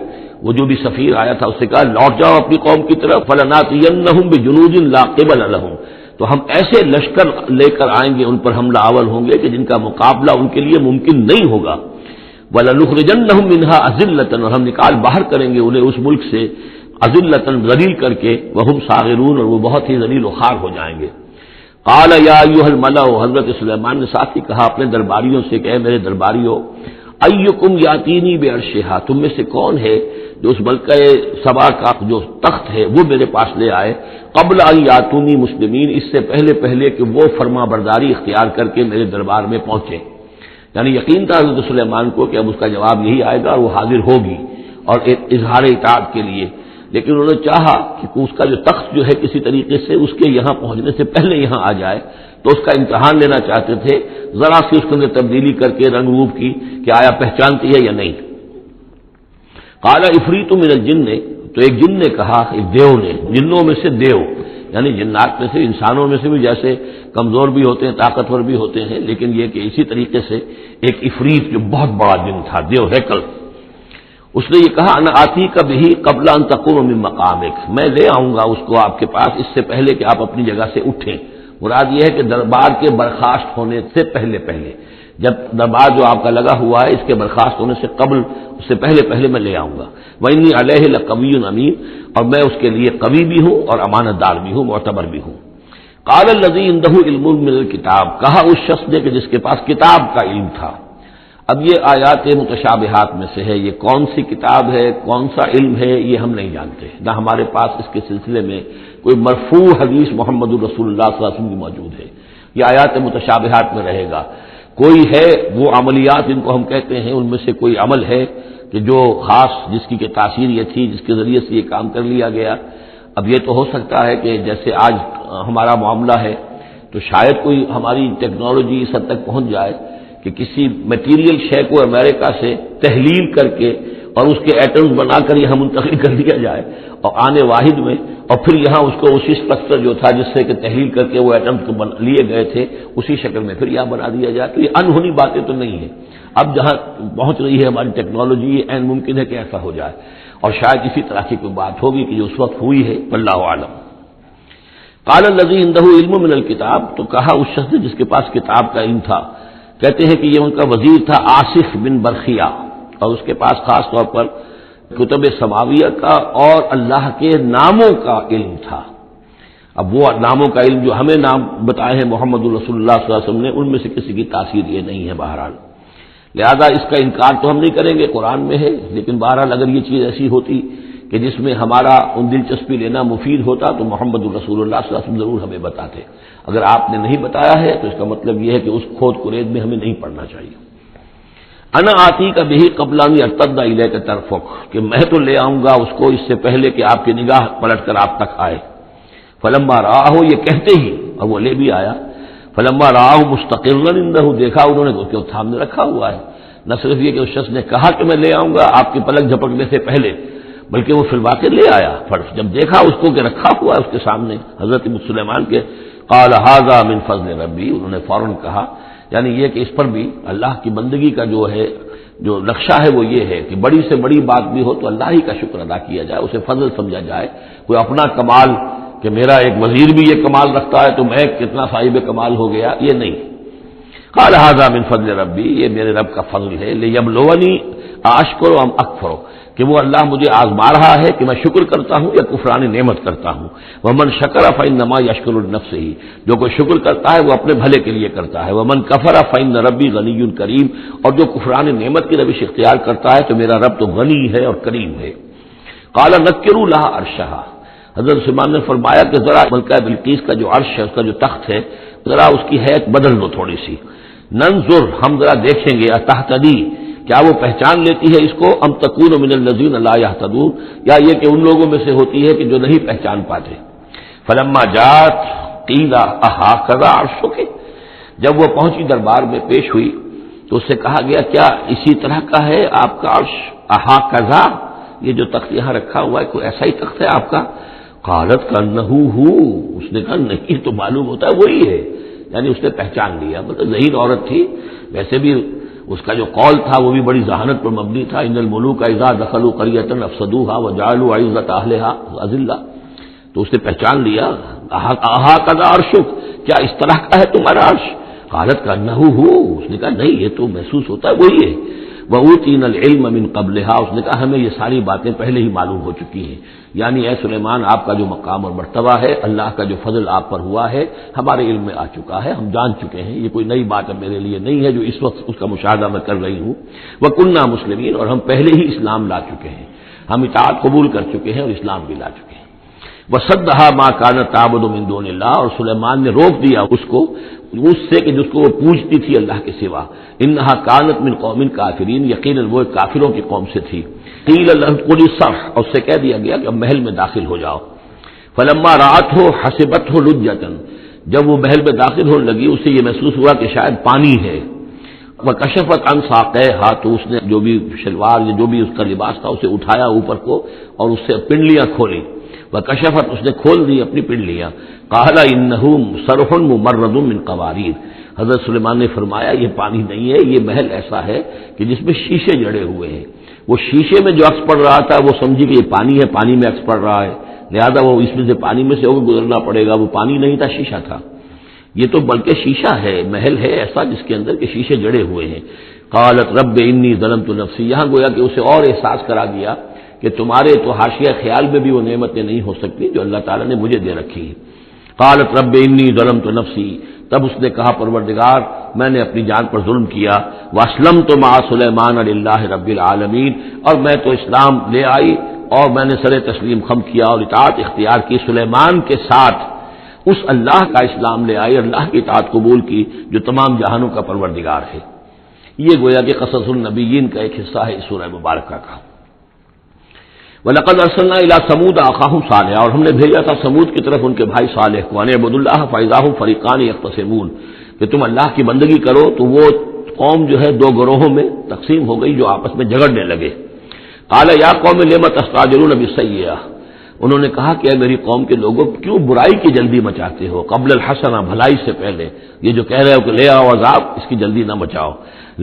وہ جو بھی سفیر آیا تھا اس سے کہا لوٹ جاؤ اپنی قوم کی طرف. فلناتینہم بجنود لا قبل لہم، تو ہم ایسے لشکر لے کر آئیں گے، ان پر حملہ آور ہوں گے کہ جن کا مقابلہ ان کے لیے ممکن نہیں ہوگا. وَلَنُخْرِجَنَّهُم مِّنْهَا أَذِلَّةً، اور ہم نکال باہر کریں گے انہیں اس ملک سے أَذِلَّةً، ذلیل کر کے، وَهُمْ صَاغِرُونَ، اور وہ بہت ہی ذلیل و خوار ہو جائیں گے. قال یا ایھا الملأ، حضرت سلیمان نے ساتھ ہی کہا اپنے درباریوں سے کہ اے میرے درباریوں، ایکم یاتینی بعرشھا، تم میں سے کون ہے جو اس ملکہ سبا کا جو تخت ہے وہ میرے پاس لے آئے، قبل ان یاتونی مسلمین، اس سے پہلے کہ وہ فرما برداری اختیار کر کے میرے دربار میں پہنچے۔ یعنی یقین تھا حضرت سلیمان کو کہ اب اس کا جواب یہی آئے گا اور وہ حاضر ہوگی اور اظہار اطاعت کے لیے، لیکن انہوں نے چاہا کہ اس کا جو تخت جو ہے کسی طریقے سے اس کے یہاں پہنچنے سے پہلے یہاں آ جائے، تو اس کا امتحان لینا چاہتے تھے، ذرا سی اس کے اندر تبدیلی کر کے رنگ روپ کی کہ آیا پہچانتی ہے یا نہیں۔ قال عفریت من الجن، تو ایک جن نے کہا، ایک دیو نے، جنوں میں سے دیو، یعنی جنات میں سے، انسانوں میں سے بھی جیسے کمزور بھی ہوتے ہیں طاقتور بھی ہوتے ہیں، لیکن یہ کہ اسی طریقے سے ایک عفریت جو بہت بڑا جن تھا، دیو ہیکل، اس نے یہ کہا انا آتی کا بھی قبل ان تقوم من مقامک، میں لے آؤں گا اس کو آپ کے پاس اس سے پہلے کہ آپ اپنی جگہ سے اٹھیں۔ مراد یہ ہے کہ دربار کے برخاست ہونے سے پہلے جب دربار جو آپ کا لگا ہوا ہے اس کے برخاست ہونے سے قبل، اس سے پہلے میں لے آؤں گا۔ وانی علیہ لقوی امین، اور میں اس کے لیے قوی بھی ہوں اور امانت دار بھی ہوں، معتبر بھی ہوں۔ قال الذی عنده علم من الکتاب، کہا اس شخص نے کہ جس کے پاس کتاب کا علم تھا۔ اب یہ آیات متشابہات میں سے ہے، یہ کون سی کتاب ہے، کون سا علم ہے، یہ ہم نہیں جانتے، نہ ہمارے پاس اس کے سلسلے میں کوئی مرفوع حدیث محمد الرسول اللہ صلی اللہ علیہ وسلم کی موجود ہے۔ یہ آیات متشابہات میں رہے گا۔ کوئی ہے وہ عملیات جن کو ہم کہتے ہیں، ان میں سے کوئی عمل ہے کہ جو خاص جس کی کہ تاثیر یہ تھی، جس کے ذریعے سے یہ کام کر لیا گیا۔ اب یہ تو ہو سکتا ہے کہ جیسے آج ہمارا معاملہ ہے تو شاید کوئی ہماری ٹیکنالوجی اس حد تک پہنچ جائے کہ کسی میٹیریل شے کو امریکہ سے تحلیل کر کے اور اس کے ایٹمز بنا کر یہاں منتقل کر دیا جائے اور آنے واحد میں، اور پھر یہاں اس کو اسی اسٹرکچر جو تھا جس سے کہ تحلیل کر کے وہ ایٹمز کو لیے گئے تھے اسی شکل میں پھر یہاں بنا دیا جائے، تو یہ انہونی باتیں تو نہیں ہیں۔ اب جہاں پہنچ رہی ہے ہماری ٹیکنالوجی، یہ عین ممکن ہے کہ ایسا ہو جائے، اور شاید اسی طرح کی کوئی بات ہوگی کہ جو اس وقت ہوئی ہے، واللہ اعلم۔ قال الذی عنده علم من الکتاب، تو کہا اس شخص نے جس کے پاس کتاب کا علم تھا، کہتے ہیں کہ یہ ان کا وزیر تھا آصف بن برخیہ، اور اس کے پاس خاص طور پر کتب سماویہ کا اور اللہ کے ناموں کا علم تھا۔ اب وہ ناموں کا علم جو ہمیں نام بتائے ہیں محمد الرسول اللہ صلی اللہ علیہ وسلم نے، ان میں سے کسی کی تاثیر یہ نہیں ہے بہرحال، لہذا اس کا انکار تو ہم نہیں کریں گے، قرآن میں ہے، لیکن بہرحال اگر یہ چیز ایسی ہوتی کہ جس میں ہمارا ان دلچسپی لینا مفید ہوتا تو محمد الرسول اللہ صلی اللہ علیہ وسلم ضرور ہمیں بتاتے۔ اگر آپ نے نہیں بتایا ہے تو اس کا مطلب یہ ہے کہ اس کھود کرید میں ہمیں نہیں پڑھنا چاہیے۔ انا آتی کا بھی قبل ان یرتد الیک طرفک، کہ میں تو لے آؤں گا اس کو اس سے پہلے کہ آپ کی نگاہ پلٹ کر آپ تک آئے۔ فلما رآہ، یہ کہتے ہی اور وہ لے بھی آیا، فلما رآہ مستقرا عنده، دیکھا انہوں نے کہ وہ سامنے رکھا ہوا ہے۔ نہ صرف یہ کہ اس شخص نے کہا کہ میں لے آؤں گا آپ کی پلک جھپکنے سے پہلے، بلکہ وہ پھر واقع لے آیا، جب دیکھا اس کو کہ رکھا ہوا ہے اس کے سامنے حضرت سلیمان کے، قال ھذا من فضل ربی، انہوں نے فوراً کہا، یعنی یہ کہ اس پر بھی اللہ کی بندگی کا جو ہے جو نقشہ ہے وہ یہ ہے کہ بڑی سے بڑی بات بھی ہو تو اللہ ہی کا شکر ادا کیا جائے، اسے فضل سمجھا جائے، کوئی اپنا کمال کہ میرا ایک وزیر بھی یہ کمال رکھتا ہے تو میں کتنا صاحب کمال ہو گیا، یہ نہیں۔ قال ھذا من فضل ربی، یہ میرے رب کا فضل ہے، لیبلونی اشکر ام اکفر، کہ وہ اللہ مجھے آزما رہا ہے کہ میں شکر کرتا ہوں یا کفران نعمت کرتا ہوں۔ ومن شکر فانما یشکر لنفسہ، جو کوئی شکر کرتا ہے وہ اپنے بھلے کے لیے کرتا ہے۔ ومن کفر فان ربی غنی کریم، اور جو کفران نعمت کی روش اختیار کرتا ہے تو میرا رب تو غنی ہے اور کریم ہے۔ قال نکروا لها عرشها، حضرت سلیمان نے فرمایا کہ ذرا ملکہ بلقیس کا جو عرش ہے، اس کا جو تخت ہے، ذرا اس کی حیت بدل دو تھوڑی سی، ننظر، ہم ذرا دیکھیں گے، اتہتدی، کیا وہ پہچان لیتی ہے اس کو، ام تکون من الذین لا یہتدون، یا یہ کہ ان لوگوں میں سے ہوتی ہے کہ جو نہیں پہچان پاتے۔ فلما جاءت قیل اھاکذا عرشک، جب وہ پہنچی دربار میں پیش ہوئی تو اس سے کہا گیا کیا اسی طرح کا ہے آپ کا عرش، اھاکذا، یہ جو تخت یہاں رکھا ہوا ہے کوئی ایسا ہی تخت ہے آپ کا؟ قالت کانہ ہو، اس نے کہا نہیں، تو معلوم ہوتا ہے وہی ہے، یعنی اس نے پہچان لیا، مطلب ذہین عورت تھی، ویسے بھی اس کا جو قول تھا وہ بھی بڑی ذہانت پر مبنی تھا، ان الملوک اذا دخلوا قرية افسدوها وجعلوا عزة اهلها اذلة، تو اس نے پہچان لیا، اھاکذا عرشک، کیا اس طرح کا ہے تمہارا عرش؟ قالت کانہ ہو، اس نے کہا نہیں، یہ تو محسوس ہوتا ہے وہی ہے۔ وَأُوتِينَا الْعِلْمَ مِنْ قَبْلِهَا، اس نے کہا ہمیں یہ ساری باتیں پہلے ہی معلوم ہو چکی ہیں، یعنی اے سلیمان آپ کا جو مقام اور مرتبہ ہے، اللہ کا جو فضل آپ پر ہوا ہے ہمارے علم میں آ چکا ہے، ہم جان چکے ہیں، یہ کوئی نئی بات اب میرے لیے نہیں ہے جو اس وقت اس کا مشاہدہ میں کر رہی ہوں۔ وَكُنَّا مُسْلِمِينَ، اور ہم پہلے ہی اسلام لا چکے ہیں، ہم اطاعت قبول کر چکے ہیں اور اسلام بھی لا چکے ہیں۔ وَصَدَّهَا مَا كَانَتْ تَعْبُدُ مِن دُونِ اللَّهِ، اور سلیمان نے روک دیا اس کو اس سے کہ جس کو وہ پوجتی تھی اللہ کے سوا، انہا کانت من قوم کافرین، یقیناً وہ کافروں کی قوم سے تھی۔ قیل لها ادخلی الصرح، اور اس سے کہہ دیا گیا کہ اب محل میں داخل ہو جاؤ۔ فلما رأته حسبته لجة، جب وہ محل میں داخل ہونے لگی اسے یہ محسوس ہوا کہ شاید پانی ہے۔ وکشفت عن ساقیہا، تو اس نے جو بھی شلوار یا جو بھی اس کا لباس تھا اسے اٹھایا اوپر کو اور اس سے پنڈلیاں کھولی۔ وکشفت، اس نے کھول دی اپنی پنڈلیاں۔ قال انہ صرح ممرد من قواریر، حضرت سلیمان نے فرمایا یہ پانی نہیں ہے، یہ محل ایسا ہے کہ جس میں شیشے جڑے ہوئے ہیں۔ وہ شیشے میں جو عکس پڑ رہا تھا وہ سمجھی کہ یہ پانی ہے، پانی میں عکس پڑ رہا ہے، لہذا وہ اس میں سے پانی میں سے ہو کے گزرنا پڑے گا، وہ پانی نہیں تھا، شیشہ تھا۔ یہ تو بلکہ شیشہ ہے، محل ہے ایسا جس کے اندر کے شیشے جڑے ہوئے ہیں۔ قالت رب انی ظلمت نفسی، یہاں گویا کہ اسے اور احساس کرا دیا کہ تمہارے تو حاشیہ خیال میں بھی وہ نعمتیں نہیں ہو سکتی جو اللہ تعالیٰ نے مجھے دے رکھی ہے۔ قالت رب انی ظلمت نفسی، تب اس نے کہا پروردگار میں نے اپنی جان پر ظلم کیا، واسلمت مع سلیمان للہ رب العالمین، اور میں تو اسلام لے آئی اور میں نے سر تسلیم خم کیا اور اطاعت اختیار کی سلیمان کے ساتھ، اس اللہ کا اسلام لے آئی، اللہ کی اطاعت قبول کی جو تمام جہانوں کا پروردگار ہے۔ یہ گویا کہ قصص النبیین کا ایک حصہ ہے اس سورہ مبارکہ کا۔ وَلَقَدْ أَرْسَلْنَا إِلَىٰ ثَمُودَ أَخَاهُمْ صَالِحًا، اور ہم نے بھیجا تھا سمود کی طرف ان کے بھائی صالح کو، أَنِ اعْبُدُوا اللَّهَ فَإِذَا هُمْ فَرِيقَانِ يَخْتَصِمُونَ، کہ تم اللہ کی بندگی کرو تو وہ قوم جو ہے دو گروہوں میں تقسیم ہو گئی جو آپس میں جھگڑنے لگے۔ قَالَ يَا قَوْمِ لِمَ تَسْتَعْجِلُونَ بِالسَّيِّئَةِ، انہوں نے کہا کہ اے میری قوم کے لوگوں کیوں برائی کی جلدی مچاتے ہو، قبل الحسنہ، بھلائی سے پہلے، یہ جو کہہ رہے ہو کہ لے آؤ عذاب، اس کی جلدی نہ مچاؤ۔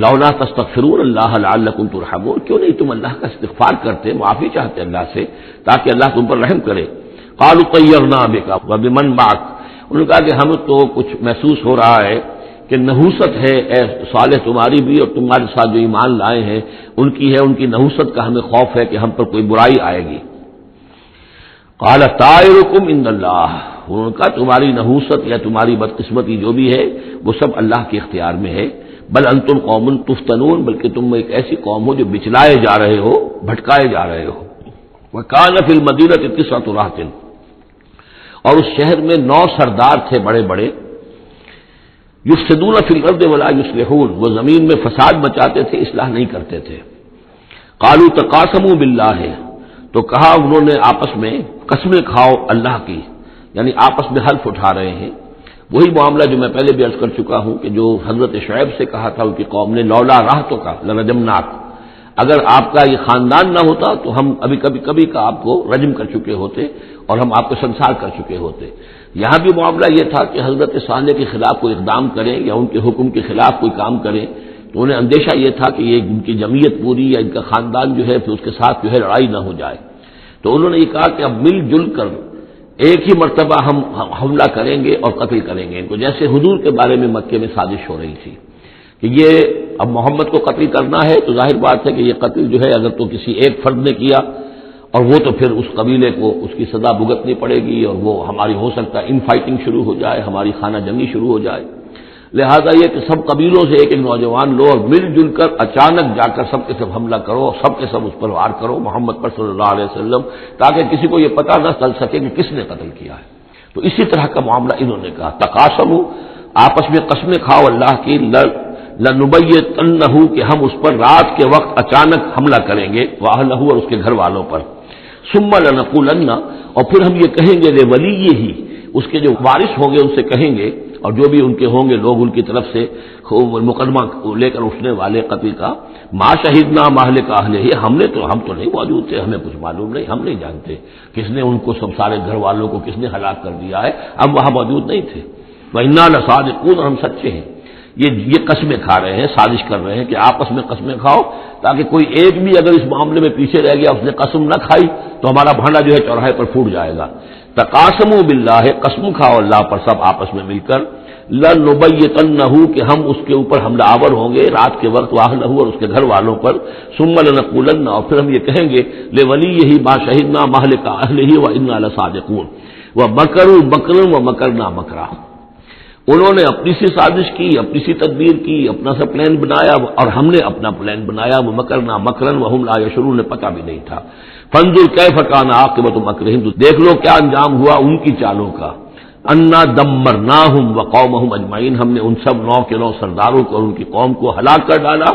لولا تستغفرون اللہ لعلکم ترحمون، کیوں نہیں تم اللہ کا استغفار کرتے، معافی چاہتے اللہ سے تاکہ اللہ تم پر رحم کرے۔ قالوا طیرنا بک وبمن معک، انہوں نے کہا کہ ہمیں تو کچھ محسوس ہو رہا ہے کہ نحوست ہے اے صالح تمہاری بھی، اور تمہارے ساتھ جو ایمان لائے ہیں ان کی ہے، ان کی نحوست کا ہمیں خوف ہے کہ ہم پر کوئی برائی آئے گی۔ قال طائرکم عند اللہ، انہوں نے کہا تمہاری نحوست یا تمہاری بدقسمتی جو بھی ہے وہ سب اللہ کے اختیار میں ہے۔ بل انتم قوم تفتنون، بلکہ تم ایک ایسی قوم ہو جو بچلائے جا رہے ہو، بھٹکائے جا رہے ہو۔ وکان فی المدینۃ تسعۃ رہط، اور اس شہر میں 9 سردار تھے بڑے بڑے، یفسدون فی الارض ولا یصلحون، وہ زمین میں فساد مچاتے تھے، اصلاح نہیں کرتے تھے۔ قالوا تقاسموا باللہ، تو کہا انہوں نے آپس میں قسمیں کھاؤ اللہ کی، یعنی آپس میں حلف اٹھا رہے ہیں۔ وہی معاملہ جو میں پہلے بھی عرض کر چکا ہوں کہ جو حضرت شعیب سے کہا تھا ان کی قوم نے، لولا رہتو کا لرجمناک، اگر آپ کا یہ خاندان نہ ہوتا تو ہم ابھی کبھی کا آپ کو رجم کر چکے ہوتے اور ہم آپ کو سنسار کر چکے ہوتے۔ یہاں بھی معاملہ یہ تھا کہ حضرت صالح کے خلاف کوئی اقدام کریں یا ان کے حکم کے خلاف کوئی کام کریں تو انہیں اندیشہ یہ تھا کہ یہ ان کی جمعیت پوری یا ان کا خاندان جو ہے پھر اس کے ساتھ جو ہے لڑائی نہ ہو جائے، تو انہوں نے یہ کہا کہ اب مل جل کر ایک ہی مرتبہ ہم حملہ کریں گے اور قتل کریں گے ان کو، جیسے حضور کے بارے میں مکے میں سازش ہو رہی تھی کہ یہ اب محمد کو قتل کرنا ہے، تو ظاہر بات ہے کہ یہ قتل جو ہے اگر تو کسی ایک فرد نے کیا اور وہ تو پھر اس قبیلے کو اس کی سزا بھگتنی پڑے گی اور وہ ہماری ہو سکتا ہے ان فائٹنگ شروع ہو جائے، ہماری خانہ جنگی شروع ہو جائے۔ لہذا یہ کہ سب قبیلوں سے ایک ایک نوجوان لو اور مل جل کر اچانک جا کر سب کے سب حملہ کرو، سب کے سب اس پر وار کرو محمد پر صلی اللہ علیہ وسلم، تاکہ کسی کو یہ پتہ نہ چل سکے کہ کس نے قتل کیا ہے۔ تو اسی طرح کا معاملہ انہوں نے کہا، تقاسموا، آپس میں قسمیں کھاؤ اللہ کی، لنبیتنہ، کہ ہم اس پر رات کے وقت اچانک حملہ کریں گے، واہلہ، اور اس کے گھر والوں پر، ثم لنقولن، اور پھر ہم یہ کہیں گے لولیہ، اس کے جو وارث ہوں گے ان سے کہیں گے، اور جو بھی ان کے ہوں گے لوگ ان کی طرف سے مقدمہ لے کر اٹھنے والے قتل کا، ما شہدنا مہلک اہلہ، ہم تو نہیں موجود تھے، ہمیں کچھ معلوم نہیں، ہم نہیں جانتے کس نے ان کو سب سارے گھر والوں کو کس نے ہلاک کر دیا ہے، ہم وہاں موجود نہیں تھے۔ وَإِنَّا لَصَادِقُونَ، ہم سچے ہیں۔ یہ قسمیں کھا رہے ہیں، سازش کر رہے ہیں کہ آپس میں قسمیں کھاؤ تاکہ کوئی ایک بھی اگر اس معاملے میں پیچھے رہ گیا، اس نے قسم نہ کھائی تو ہمارا بھانڈا جو ہے چوراہے پر پھوٹ جائے گا۔ تقاسموا باللہ، قسم کھاؤ اللہ پر سب آپس میں مل کر، لنبیتنہ کہ ہم اس کے اوپر حملہ آور ہوں گے رات کے وقت، واہلہ اور اس کے گھر والوں پر، ثم لنقولن اور پھر ہم یہ کہیں گے لولیہ ما شہدنا مہلک اہلہ وانا لصادقون ومکروا مکرا ومکرنا مکرا، انہوں نے اپنی سی سازش کی، اپنی سی تدبیر کی، اپنا سا پلان بنایا اور ہم نے اپنا پلان بنایا، وہ مکرنا مکرن وہم لا یشعرون، نے پتہ بھی نہیں تھا۔ فانظر کیف کان عاقبۃ مکرہم، دیکھ لو کیا انجام ہوا ان کی چالوں کا، انا دمرناہم وقومہم اجمعین، ہم نے ان سب 9 کے 9 سرداروں کو اور ان کی قوم کو ہلاک کر ڈالا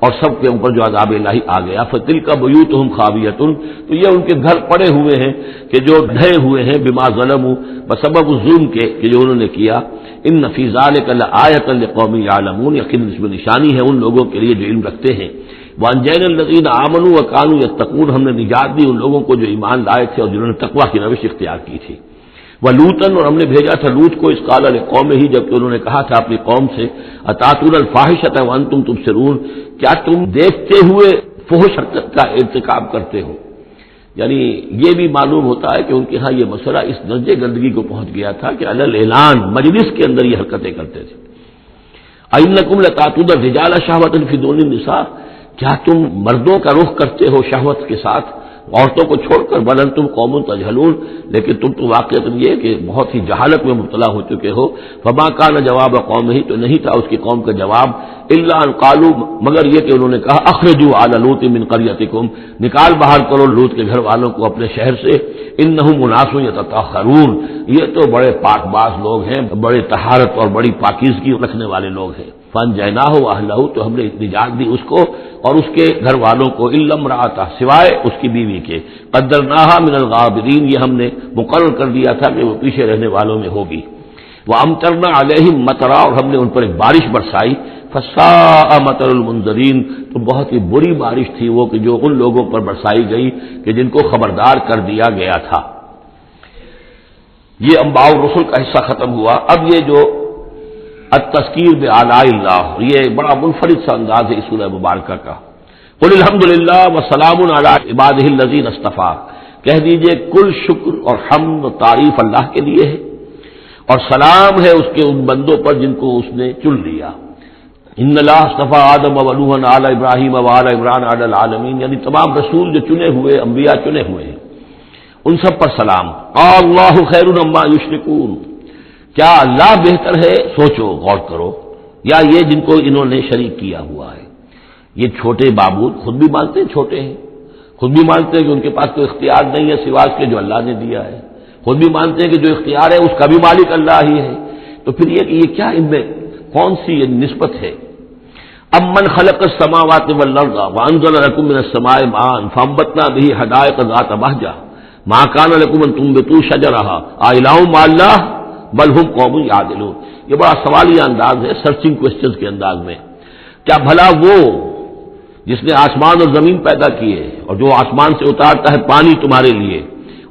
اور سب کے اوپر جو عذاب الہی آ گیا۔ فتلک بیوتہم خاویۃ، تو یہ ان کے گھر پڑے ہوئے ہیں کہ جو ڈھے ہوئے ہیں، بما ظلموا، بسبب ظلم کے کہ جو انہوں نے کیا۔ ان فی ذلک لآیۃ لقوم یعلمون، یقیناً اس میں نشانی ہے ان لوگوں کے لیے جو علم رکھتے ہیں۔ وانجینا الذین آمنوا وکانوا یتقون، ہم نے نجات دی ان لوگوں کو جو ایمان لائے تھے اور جنہوں نے تقوی کی روش اختیار کی تھی۔ ولوطن، اور ہم نے بھیجا تھا لوط کو، اس قال لقومہ ہی، جبکہ انہوں نے کہا تھا اپنی قوم سے، اتاتون الفاحشۃ وانتم تبصرون، کیا تم دیکھتے ہوئے فحش حرکت کا ارتکاب کرتے ہو؟ یعنی یہ بھی معلوم ہوتا ہے کہ ان کے ہاں یہ مسئلہ اس درجے گندگی کو پہنچ گیا تھا کہ علی الاعلان مجلس کے اندر یہ حرکتیں کرتے تھے۔ اینکم لتاتون الرجال شہوۃ فی دون النساء، کیا تم مردوں کا رخ کرتے ہو شہوت کے ساتھ عورتوں کو چھوڑ کر؟ بل انتم قوم تجہلون، لیکن تم تو واقعۃ یہ کہ بہت ہی جہالت میں مبتلا ہو چکے ہو۔ فما کان جواب قومہ، تو نہیں تھا اس کی قوم کا جواب، الا ان قالوا، مگر یہ کہ انہوں نے کہا اخرجوا آل لوط من قریتکم، نکال باہر کرو لوط کے گھر والوں کو اپنے شہر سے، انہم اناس یتطہرون، یہ تو بڑے پاک باز لوگ ہیں، بڑے طہارت اور بڑی پاکیزگی رکھنے والے لوگ ہیں۔ فانجیناہ واہلہ، تو ہم نے نجات دی اس کو اور اس کے گھر والوں کو، الا امرأتہ، سوائے اس کی بیوی کے، قدرناہا من الغابرین، یہ ہم نے مقرر کر دیا تھا کہ وہ پیچھے رہنے والوں میں ہوگی۔ وامطرنا علیہم مطرا، اور ہم نے ان پر ایک بارش برسائی، فساء مطر المنذرین، تو بہت ہی بری بارش تھی وہ کہ جو ان لوگوں پر برسائی گئی کہ جن کو خبردار کر دیا گیا تھا۔ یہ انباء الرسل کا حصہ ختم ہوا۔ اب یہ جو التذکیر بآلاء اللہ، یہ بڑا منفرد سا انداز ہے اس سورہ مبارکہ کا۔ قل الحمدللہ وسلام علی عبادہ الذین اصطفیٰ، کہہ دیجئے کل شکر اور حمد و تعریف اللہ کے لیے ہے اور سلام ہے اس کے ان بندوں پر جن کو اس نے چن لیا۔ ان اللہ اصطفیٰ آدم و نوحا علی ابراہیم و علی عمران علی العالمین، یعنی تمام رسول جو چنے ہوئے، انبیاء چنے ہوئے ہیں، ان سب پر سلام۔ اللہ خیر مما یشرکون، کیا اللہ بہتر ہے، سوچو غور کرو، یا یہ جن کو انہوں نے شریک کیا ہوا ہے۔ یہ چھوٹے معبود خود بھی مانتے ہیں چھوٹے ہیں، خود بھی مانتے ہیں کہ ان کے پاس کوئی اختیار نہیں ہے سوا اس کے جو اللہ نے دیا ہے، خود بھی مانتے ہیں کہ جو اختیار ہے اس کا بھی مالک اللہ ہی ہے، تو پھر یہ کہ یہ کیا ان میں کون سی یہ نسبت ہے؟ امن خلق السماوات والارض وانزل لكم من السماء ماء فانبتنا به حدائق ذات بهجة ما كان لكم ان تنبتوا شجرها أإله مع الله بل هم قوم يعدلون، یہ بڑا سوالیہ انداز ہے، سرچنگ کوسچنز کے انداز میں۔ کیا بھلا وہ جس نے آسمان اور زمین پیدا کیے اور جو آسمان سے اتارتا ہے پانی تمہارے لیے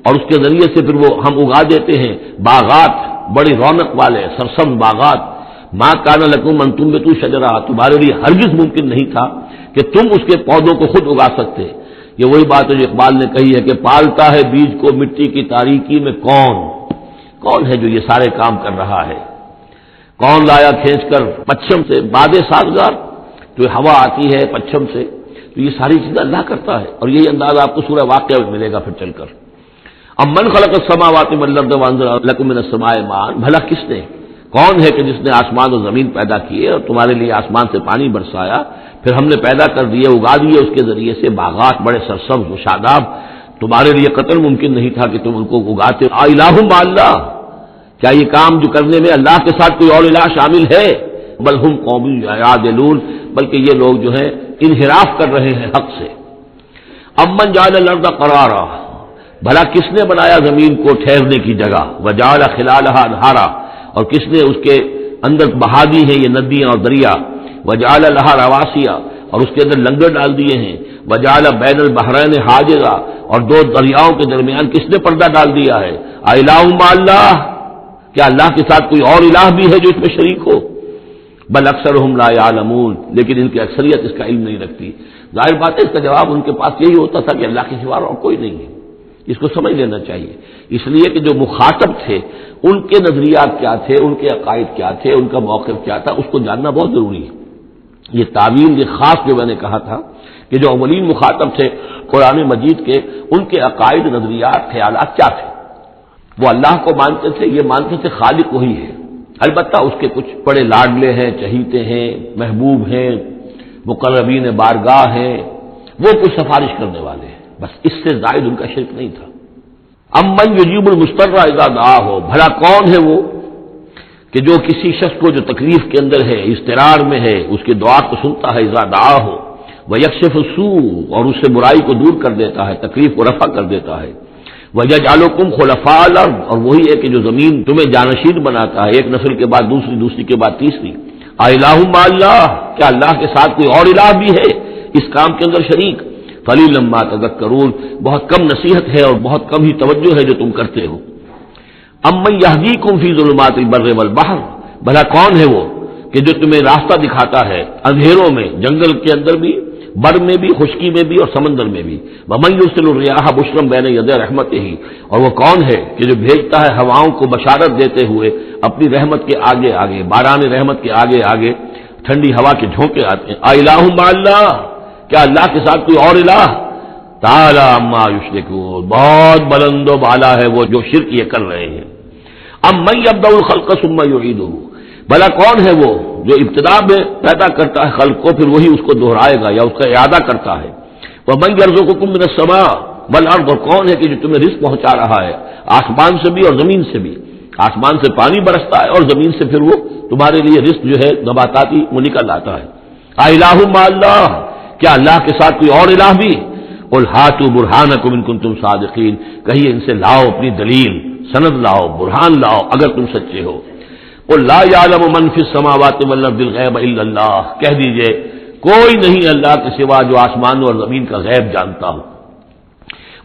اور اس کے ذریعے سے پھر وہ ہم اگا دیتے ہیں باغات، بڑی رونق والے سرسبز باغات، ما کان لکم ان تنبتوا شجرہ، تمہارے لیے ہرگز ممکن نہیں تھا کہ تم اس کے پودوں کو خود اگا سکتے۔ یہ وہی بات ہے جو اقبال نے کہی ہے کہ پالتا ہے بیج کو مٹی کی تاریکی میں کون ہے جو یہ سارے کام کر رہا ہے؟ کون لایا کھینچ کر پچھم سے باد سازگار، جو ہوا آتی ہے پچھم سے، تو یہ ساری چیزیں اللہ کرتا ہے، اور یہی انداز آپ کو سورہ واقعہ میں ملے گا پھر چل کر۔ اب من خلق السماوات والارض وانزل لكم من السماء ماء، بھلا کس نے، کون ہے کہ جس نے آسمان اور زمین پیدا کیے اور تمہارے لیے آسمان سے پانی برسایا، پھر ہم نے پیدا کر دیے، اگا دیے اس کے ذریعے سے باغات بڑے سرسبز و شاداب، تمہارے لیے قطر ممکن نہیں تھا کہ تم ان کو اگاتے۔ الہ مع اللہ، کیا یہ کام جو کرنے میں اللہ کے ساتھ کوئی اور الہ شامل ہے؟ بل ہم قوم یعدلون، بلکہ یہ لوگ جو ہیں انحراف کر رہے ہیں حق سے۔ امن جعل الارض قرارا، بھلا کس نے بنایا زمین کو ٹھہرنے کی جگہ، وجعل خلالها انہارا، اور کس نے اس کے اندر بہا دی ہیں یہ ندیاں اور دریا، وجعل لها رواسیا، اور اس کے اندر لنگر ڈال دیے ہیں، وجعل بین البحرین حاجزا، اور دو دریاؤں کے درمیان کس نے پردہ ڈال دیا ہے؟ الہ مع اللہ، کیا اللہ کے ساتھ کوئی اور الہ بھی ہے جو اس میں شریک ہو؟ بل اکثرهم لا يعلمون، لیکن ان کی اکثریت اس کا علم نہیں رکھتی۔ ظاہر بات ہے اس کا جواب ان کے پاس یہی ہوتا تھا کہ اللہ کے سوا اور کوئی نہیں ہے، اس کو سمجھ لینا چاہیے، اس لیے کہ جو مخاطب تھے ان کے نظریات کیا تھے، ان کے عقائد کیا تھے، ان کا موقف کیا تھا، اس کو جاننا بہت ضروری ہے۔ یہ تعویل، یہ خاص جو میں نے کہا تھا کہ جو اولین مخاطب تھے قرآن مجید کے، ان کے عقائد، نظریات، خیالات کیا تھے۔ وہ اللہ کو مانتے تھے، یہ مانتے تھے خالق وہی ہے، البتہ اس کے کچھ بڑے لاڈلے ہیں، چہیتے ہیں، محبوب ہیں، مقربین بارگاہ ہیں، وہ کچھ سفارش کرنے والے ہیں، بس اس سے زائد ان کا شرک نہیں تھا۔ امن یجیب المضطر اذا دعاہ، بھلا کون ہے وہ کہ جو کسی شخص کو جو تکلیف کے اندر ہے، اضطرار میں ہے، اس کی دعا کو سنتا ہے، اذا دعاہ ویکشف السوء، اور اس سے برائی کو دور کر دیتا ہے، تکلیف کو رفع کر دیتا ہے، وَيَجْعَلُكُمْ خُلَفَاءَ الْأَرْضِ، اور وہی ہے کہ جو زمین تمہیں جانشین بناتا ہے، ایک نسل کے بعد دوسری، دوسری کے بعد تیسری۔ اَإِلَٰهٌ مَّعَ اللَّهِ، کیا اللہ کے ساتھ کوئی اور الہ بھی ہے اس کام کے اندر شریک؟ قَلِيلًا مَّا تَذَكَّرُونَ، بہت کم نصیحت ہے اور بہت کم ہی توجہ ہے جو تم کرتے ہو۔ أَمَّن يَهْدِيكُمْ فِي ظُلُمَاتِ الْبَرِّ وَالْبَحْرِ، بھلا کون ہے وہ کہ جو تمہیں راستہ دکھاتا ہے اندھیروں میں، جنگل کے اندر بھی، بر میں بھی، خشکی میں بھی اور سمندر میں بھی۔ وَمَن يُرْسِلُ الرِّيَاحَ بُشْرًا بَيْنَ يَدَيْ رَحْمَتِهِ، اور وہ کون ہے کہ جو بھیجتا ہے ہواؤں کو بشارت دیتے ہوئے اپنی رحمت کے آگے آگے، باران رحمت کے آگے آگے ٹھنڈی ہوا کے جھونکے آتے ہیں۔ اِلٰہٌ مع اللہ، کیا اللہ کے ساتھ کوئی اور الہ؟ تعالی عما یشرکون، بہت بلند و بالا ہے وہ جو شرک یہ کر رہے ہیں۔ امن یبدأ الخلق ثم یعیدہ، بھلا کون ہے وہ جو ابتدا میں پیدا کرتا ہے خلق کو، پھر وہی اس کو دہرائے گا یا اس کا اعادہ کرتا ہے۔ وَمَن يَرْزُقُكُم مِّنَ السَّمَاءِ وَالْأَرْضِ، اور کون ہے کہ جو تمہیں رزق پہنچا رہا ہے آسمان سے بھی اور زمین سے بھی، آسمان سے پانی برستا ہے اور زمین سے پھر وہ تمہارے لیے رزق جو ہے نباتاتی وہ نکل آتا ہے۔ اِلٰہٌ مع اللہ، کیا اللہ کے ساتھ کوئی اور الہ بھی؟ قُلْ هَاتُوا بُرْهَانَكُمْ إِن كُنتُمْ صَادِقِينَ، کہیے ان سے لاؤ اپنی دلیل، سند لاؤ، برہان لاؤ اگر تم سچے ہو۔ قُل لَّا يَعْلَمُ مَن فِي السَّمَاوَاتِ وَالْأَرْضِ الْغَيْبَ إِلَّا اللَّهُ، کہہ دیجئے کوئی نہیں اللہ کے سوا جو آسمان اور زمین کا غیب جانتا ہو۔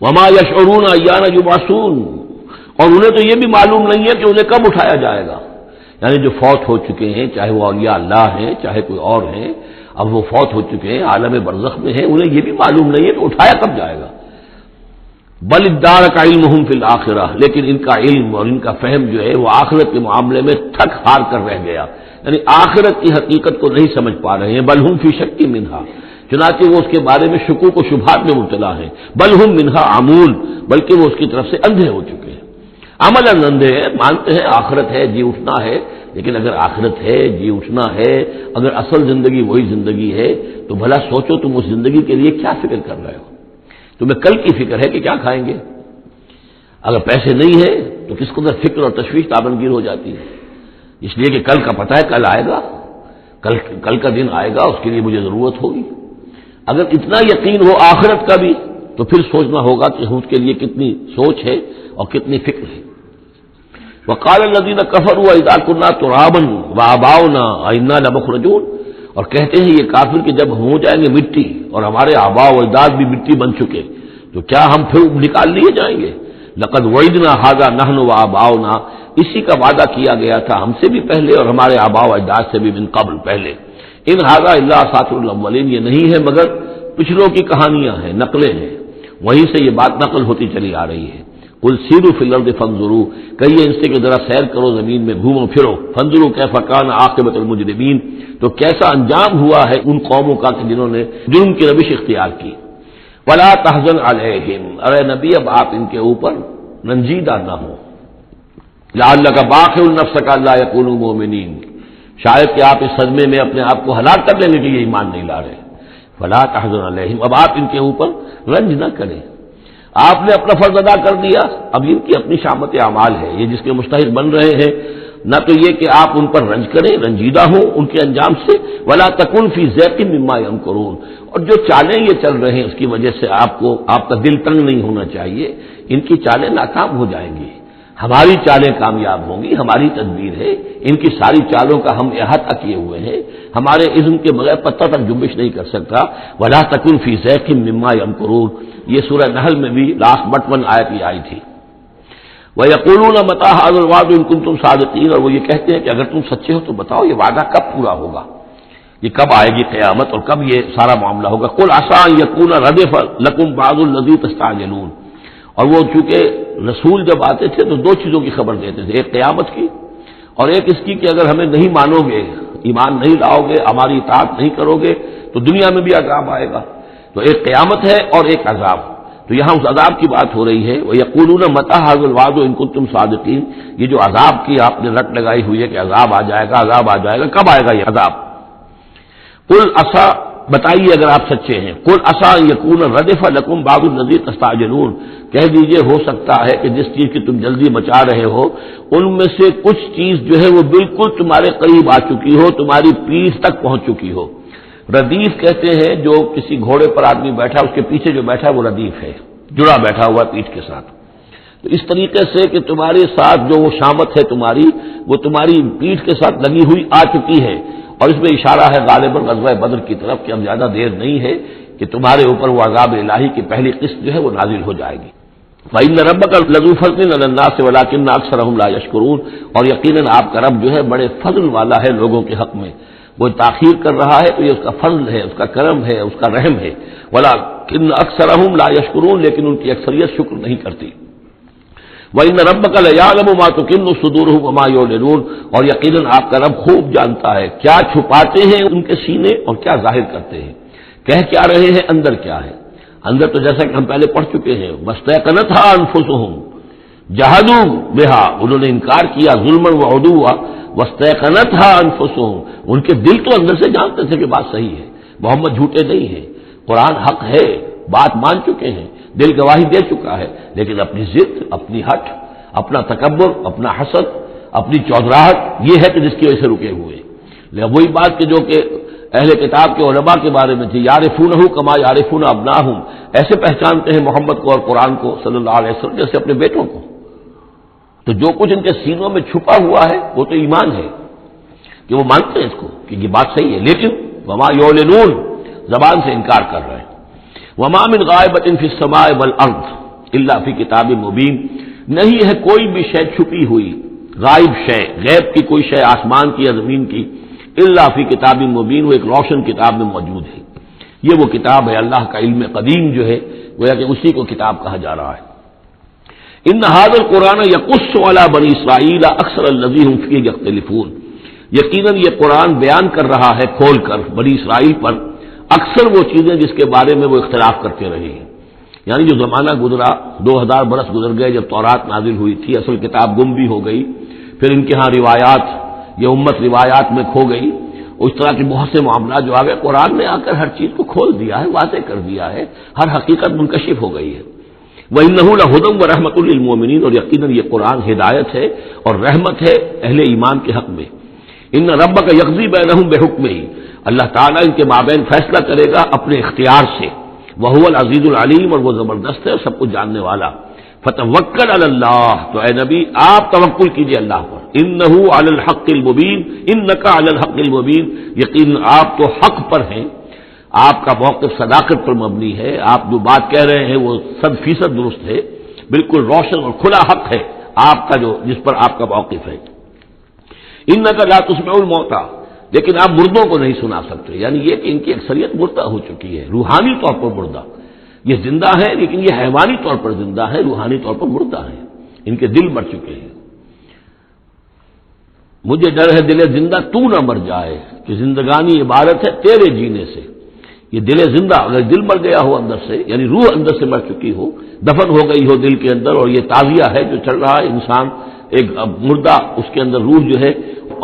وَمَا يَشْعُرُونَ أَيَّانَ يُبْعَثُونَ، اور انہیں تو یہ بھی معلوم نہیں ہے کہ انہیں کب اٹھایا جائے گا، یعنی جو فوت ہو چکے ہیں، چاہے وہ اولیاء اللہ ہیں چاہے کوئی اور ہیں، اب وہ فوت ہو چکے ہیں، عالم برزخ میں ہیں، انہیں یہ بھی معلوم نہیں ہے کہ اٹھایا کب جائے گا۔ بل ادارک علمہم فی الآخرہ، لیکن ان کا علم اور ان کا فہم جو ہے وہ آخرت کے معاملے میں تھک ہار کر رہ گیا، یعنی آخرت کی حقیقت کو نہیں سمجھ پا رہے ہیں۔ بل ہم فی شک منہا، چنانچہ وہ اس کے بارے میں شکوک و شبہات میں مبتلا ہیں۔ بل ہم منہا عمون، بلکہ وہ اس کی طرف سے اندھے ہو چکے ہیں، عملاً اندھے ہیں، مانتے ہیں آخرت ہے، جی اٹھنا ہے، لیکن اگر آخرت ہے، جی اٹھنا ہے، اگر اصل زندگی وہی زندگی ہے تو بھلا سوچو تم اس زندگی کے لیے کیا فکر کر رہے ہو؟ تمہیں کل کی فکر ہے کہ کیا کھائیں گے؟ اگر پیسے نہیں ہے تو کس قدر فکر اور تشویش تابنگیر ہو جاتی ہے، اس لیے کہ کل کا پتہ ہے کل آئے گا، کل کا دن آئے گا، اس کے لیے مجھے ضرورت ہوگی۔ اگر اتنا یقین ہو آخرت کا بھی تو پھر سوچنا ہوگا کہ اس کے لیے کتنی سوچ ہے اور کتنی فکر ہے۔ وقال الذين كفروا اذا كنا ترابا وآباؤنا أئنا لمخرجون، اور کہتے ہیں یہ کافر کہ جب ہم ہو جائیں گے مٹی اور ہمارے آباء و اجداد بھی مٹی بن چکے تو کیا ہم پھر نکال لیے جائیں گے؟ لقد وعدنا هذا نحن وآباؤنا، اسی کا وعدہ کیا گیا تھا ہم سے بھی پہلے اور ہمارے آباء و اجداد سے بھی من قبل پہلے۔ ان هذا الا اساطير الاولين، یہ نہیں ہے مگر پچھلوں کی کہانیاں ہیں، نقلیں ہیں، وہیں سے یہ بات نقل ہوتی چلی آ رہی ہے۔ قل سیروا فی الارض فانظروا، کہیے ان سے کہ ذرا سیر کرو زمین میں، گھومو پھرو، فانظروا کیف کان عاقبۃ المجرمین، تو کیسا انجام ہوا ہے ان قوموں کا کہ جنہوں نے جرم کی روش اختیار کی۔ ولا تحزن علیہم، ارے نبی اب آپ ان کے اوپر رنجیدہ نہ ہو، لعلک باخع نفسک الا یکونوا مؤمنین، شاید کہ آپ اس صدمے میں اپنے آپ کو ہلاک کر لیں گے کہ یہ ایمان نہیں لا رہے۔ ولا تحزن علیہم، اب آپ ان کے اوپر رنج نہ کریں، آپ نے اپنا فرض ادا کر دیا، اب ان کی اپنی شامت اعمال ہے، یہ جس کے مستحق بن رہے ہیں، نہ تو یہ کہ آپ ان پر رنج کریں، رنجیدہ ہوں ان کے انجام سے، ولا تکن فی ضیق مما یمکرون، اور جو چالیں یہ چل رہے ہیں اس کی وجہ سے آپ کا دل تنگ نہیں ہونا چاہیے، ان کی چالیں ناکام ہو جائیں گی، ہماری چالیں کامیاب ہوں گی، ہماری تدبیر ہے، ان کی ساری چالوں کا ہم احاطہ کیے ہوئے ہیں، ہمارے اذن کے بغیر پتہ تک جنبش نہیں کر سکتا۔ ولا تکن فی ضیق مما یمکرون، یہ سورہ نحل میں بھی لاسٹ بٹ 1 آیت یہ آئی تھی۔ وَيَقُولُونَ مَتَىٰ هَٰذَا الْوَعْدُ إِن كُنتُمْ صَادِقِينَ، اور وہ یہ کہتے ہیں کہ اگر تم سچے ہو تو بتاؤ یہ وعدہ کب پورا ہوگا، یہ کب آئے گی قیامت اور کب یہ سارا معاملہ ہوگا۔ قُلْ عَسَىٰ أَن يَكُونَ رَدِفَ لَكُمْ بَعْضُ الَّذِي تَسْتَعْجِلُونَ، اور وہ چونکہ رسول جب آتے تھے تو دو چیزوں کی خبر دیتے تھے، ایک قیامت کی اور ایک اس کی کہ اگر ہمیں نہیں مانو گے، ایمان نہیں لاؤ گے، ہماری اطاعت نہیں کرو گے تو دنیا میں بھی عذاب آئے گا۔ تو ایک قیامت ہے اور ایک عذاب، تو یہاں اس عذاب کی بات ہو رہی ہے۔ وَيَقُولُونَ مَتَىٰ هَٰذَا الْوَعْدُ إِن كُنتُمْ صَادِقِينَ، یہ جو عذاب کی آپ نے رٹ لگائی ہوئی ہے کہ عذاب آ جائے گا، عذاب آ جائے گا، کب آئے گا یہ عذاب؟ قُلْ عَسَىٰ، بتائیے اگر آپ سچے ہیں، قُلْ عَسَىٰ أَن يَكُونَ رَدِفَ لَكُم بَعْضُ الَّذِي تَسْتَعْجِلُونَ، کہہ دیجئے ہو سکتا ہے کہ جس چیز کی تم جلدی مچا رہے ہو ان میں سے کچھ چیز جو ہے وہ بالکل تمہارے قریب آ چکی ہو، تمہاری پیٹھ تک پہنچ چکی ہو۔ ردیف کہتے ہیں جو کسی گھوڑے پر آدمی بیٹھا اس کے پیچھے جو بیٹھا وہ ردیف ہے، جڑا بیٹھا ہوا پیٹھ کے ساتھ۔ تو اس طریقے سے کہ تمہارے ساتھ جو وہ شامت ہے تمہاری، وہ تمہاری پیٹھ کے ساتھ لگی ہوئی آ چکی ہے، اور اس میں اشارہ ہے غالباً غزوہ بدر کی طرف کہ اب زیادہ دیر نہیں ہے کہ تمہارے اوپر وہ عذاب الہی کی پہلی قسط جو ہے وہ نازل ہو جائے گی۔ وَإِنَّ رَبَّكَ لَذُو فَضْلٍ عَلَى النَّاسِ وَلَٰكِنَّ أَكْثَرَهُمْ لَا يَشْكُرُونَ، اور یقیناً آپ کا رب جو ہے بڑے فضل والا ہے لوگوں کے حق میں، وہ تاخیر کر رہا ہے تو یہ اس کا فضل ہے، اس کا کرم ہے، اس کا رحم ہے۔ وَلَٰكِنَّ أَكْثَرَهُمْ لَا يَشْكُرُونَ، لیکن ان کی اکثریت شکر نہیں کرتی۔ وَإِنَّ رَبَّكَ لَيَعْلَمُ مَا تُكِنُّ صُدُورُهُمْ وَمَا يُعْلِنُونَ، اور یقیناً آپ کا رب خوب جانتا ہے کیا چھپاتے ہیں ان کے سینے اور کیا ظاہر کرتے ہیں، کہہ کیا رہے ہیں، اندر کیا ہے۔ اندر تو جیسا کہ ہم پہلے پڑھ چکے ہیں، وَاسْتَيْقَنَتْهَا أَنفُسُهُمْ جَحَدُوا بِهَا، انہوں نے انکار کیا ظلمًا وعدوا، وَاسْتَيْقَنَتْهَا أَنفُسُهُمْ، ان کے دل تو اندر سے جانتے تھے کہ بات صحیح ہے، محمد جھوٹے نہیں ہیں، قرآن حق ہے، بات مان چکے ہیں، دل گواہی دے چکا ہے، لیکن اپنی ضد، اپنی ہٹ، اپنا تکبر، اپنا حسد، اپنی چودراہٹ، یہ ہے کہ جس کی وجہ سے رکے ہوئے۔ وہی بات کہ جو کہ اہل کتاب کے علماء کے بارے میں تھی، یعرفونہ کما یعرفون ابناہم، ایسے پہچانتے ہیں محمد کو اور قرآن کو صلی اللہ علیہ وسلم جیسے اپنے بیٹوں کو۔ تو جو کچھ ان کے سینوں میں چھپا ہوا ہے وہ تو ایمان ہے کہ وہ مانتے ہیں اس کو کہ یہ بات صحیح ہے، لیکن وما یعلنون، زبان سے انکار کر رہے ہیں۔ وما من غائبۃ فی السماء والارض الا فی کتاب مبین، نہیں ہے کوئی بھی شے چھپی ہوئی، غائب شے، غیب کی کوئی شے آسمان کی یا زمین کی، الا فی کتاب مبین، وہ ایک روشن کتاب میں موجود ہے۔ یہ وہ کتاب ہے اللہ کا علم قدیم جو ہے، گویا کہ اسی کو کتاب کہا جا رہا ہے۔ ان ھذا القرآن یقص علی بنی اسرائیل اکثر الذی ھم فیہ یختلفون، یقیناً یہ قرآن بیان کر رہا ہے کھول کر بنی اسرائیل پر اکثر وہ چیزیں جس کے بارے میں وہ اختلاف کرتے رہے ہیں۔ یعنی جو زمانہ گزرا، 2000 برس گزر گئے جب تورات نازل ہوئی تھی، اصل کتاب گم بھی ہو گئی، پھر ان کے ہاں روایات، یہ امت روایات میں کھو گئی، اس طرح کے بہت سے معاملات جو آ گئے، قرآن نے آ کر ہر چیز کو کھول دیا ہے، واضح کر دیا ہے، ہر حقیقت منکشف ہو گئی ہے۔ وَإِنَّهُ لَهُدًى وَرَحْمَةٌ لِّلْمُؤْمِنِينَ، اور یقیناً یہ قرآن ہدایت ہے اور رحمت ہے اہل ایمان کے حق میں۔ ان ربک یقضی بینہم بحکمہ، اللہ تعالیٰ ان کے مابین فیصلہ کرے گا اپنے اختیار سے، وہو العزیز العلیم، اور وہ زبردست ہے اور سب کچھ جاننے والا۔ فتوکل علی اللہ، تو اے نبی آپ توکل کیجئے اللہ پر، انہ علی الحق المبین، انک علی الحق المبین، یقین آپ تو حق پر ہیں، آپ کا موقف صداقت پر مبنی ہے، آپ جو بات کہہ رہے ہیں وہ 100% درست ہے، بالکل روشن اور کھلا حق ہے آپ کا جو جس پر آپ کا موقف ہے۔ انک لا تسمع الموتى، لیکن آپ مردوں کو نہیں سنا سکتے، یعنی یہ کہ ان کی اکثریت مردہ ہو چکی ہے، روحانی طور پر مردہ، یہ زندہ ہے لیکن یہ حیوانی طور پر زندہ ہے، روحانی طور پر مردہ ہے، ان کے دل مر چکے ہیں۔ مجھے ڈر ہے دل زندہ تو نہ مر جائے، کہ زندگانی عبارت ہے تیرے جینے سے۔ یہ دل زندہ اگر دل مر گیا ہو اندر سے، یعنی روح اندر سے مر چکی ہو، دفن ہو گئی ہو دل کے اندر، اور یہ تعزیہ ہے جو چل رہا ہے، انسان ایک مردہ، اس کے اندر روح جو ہے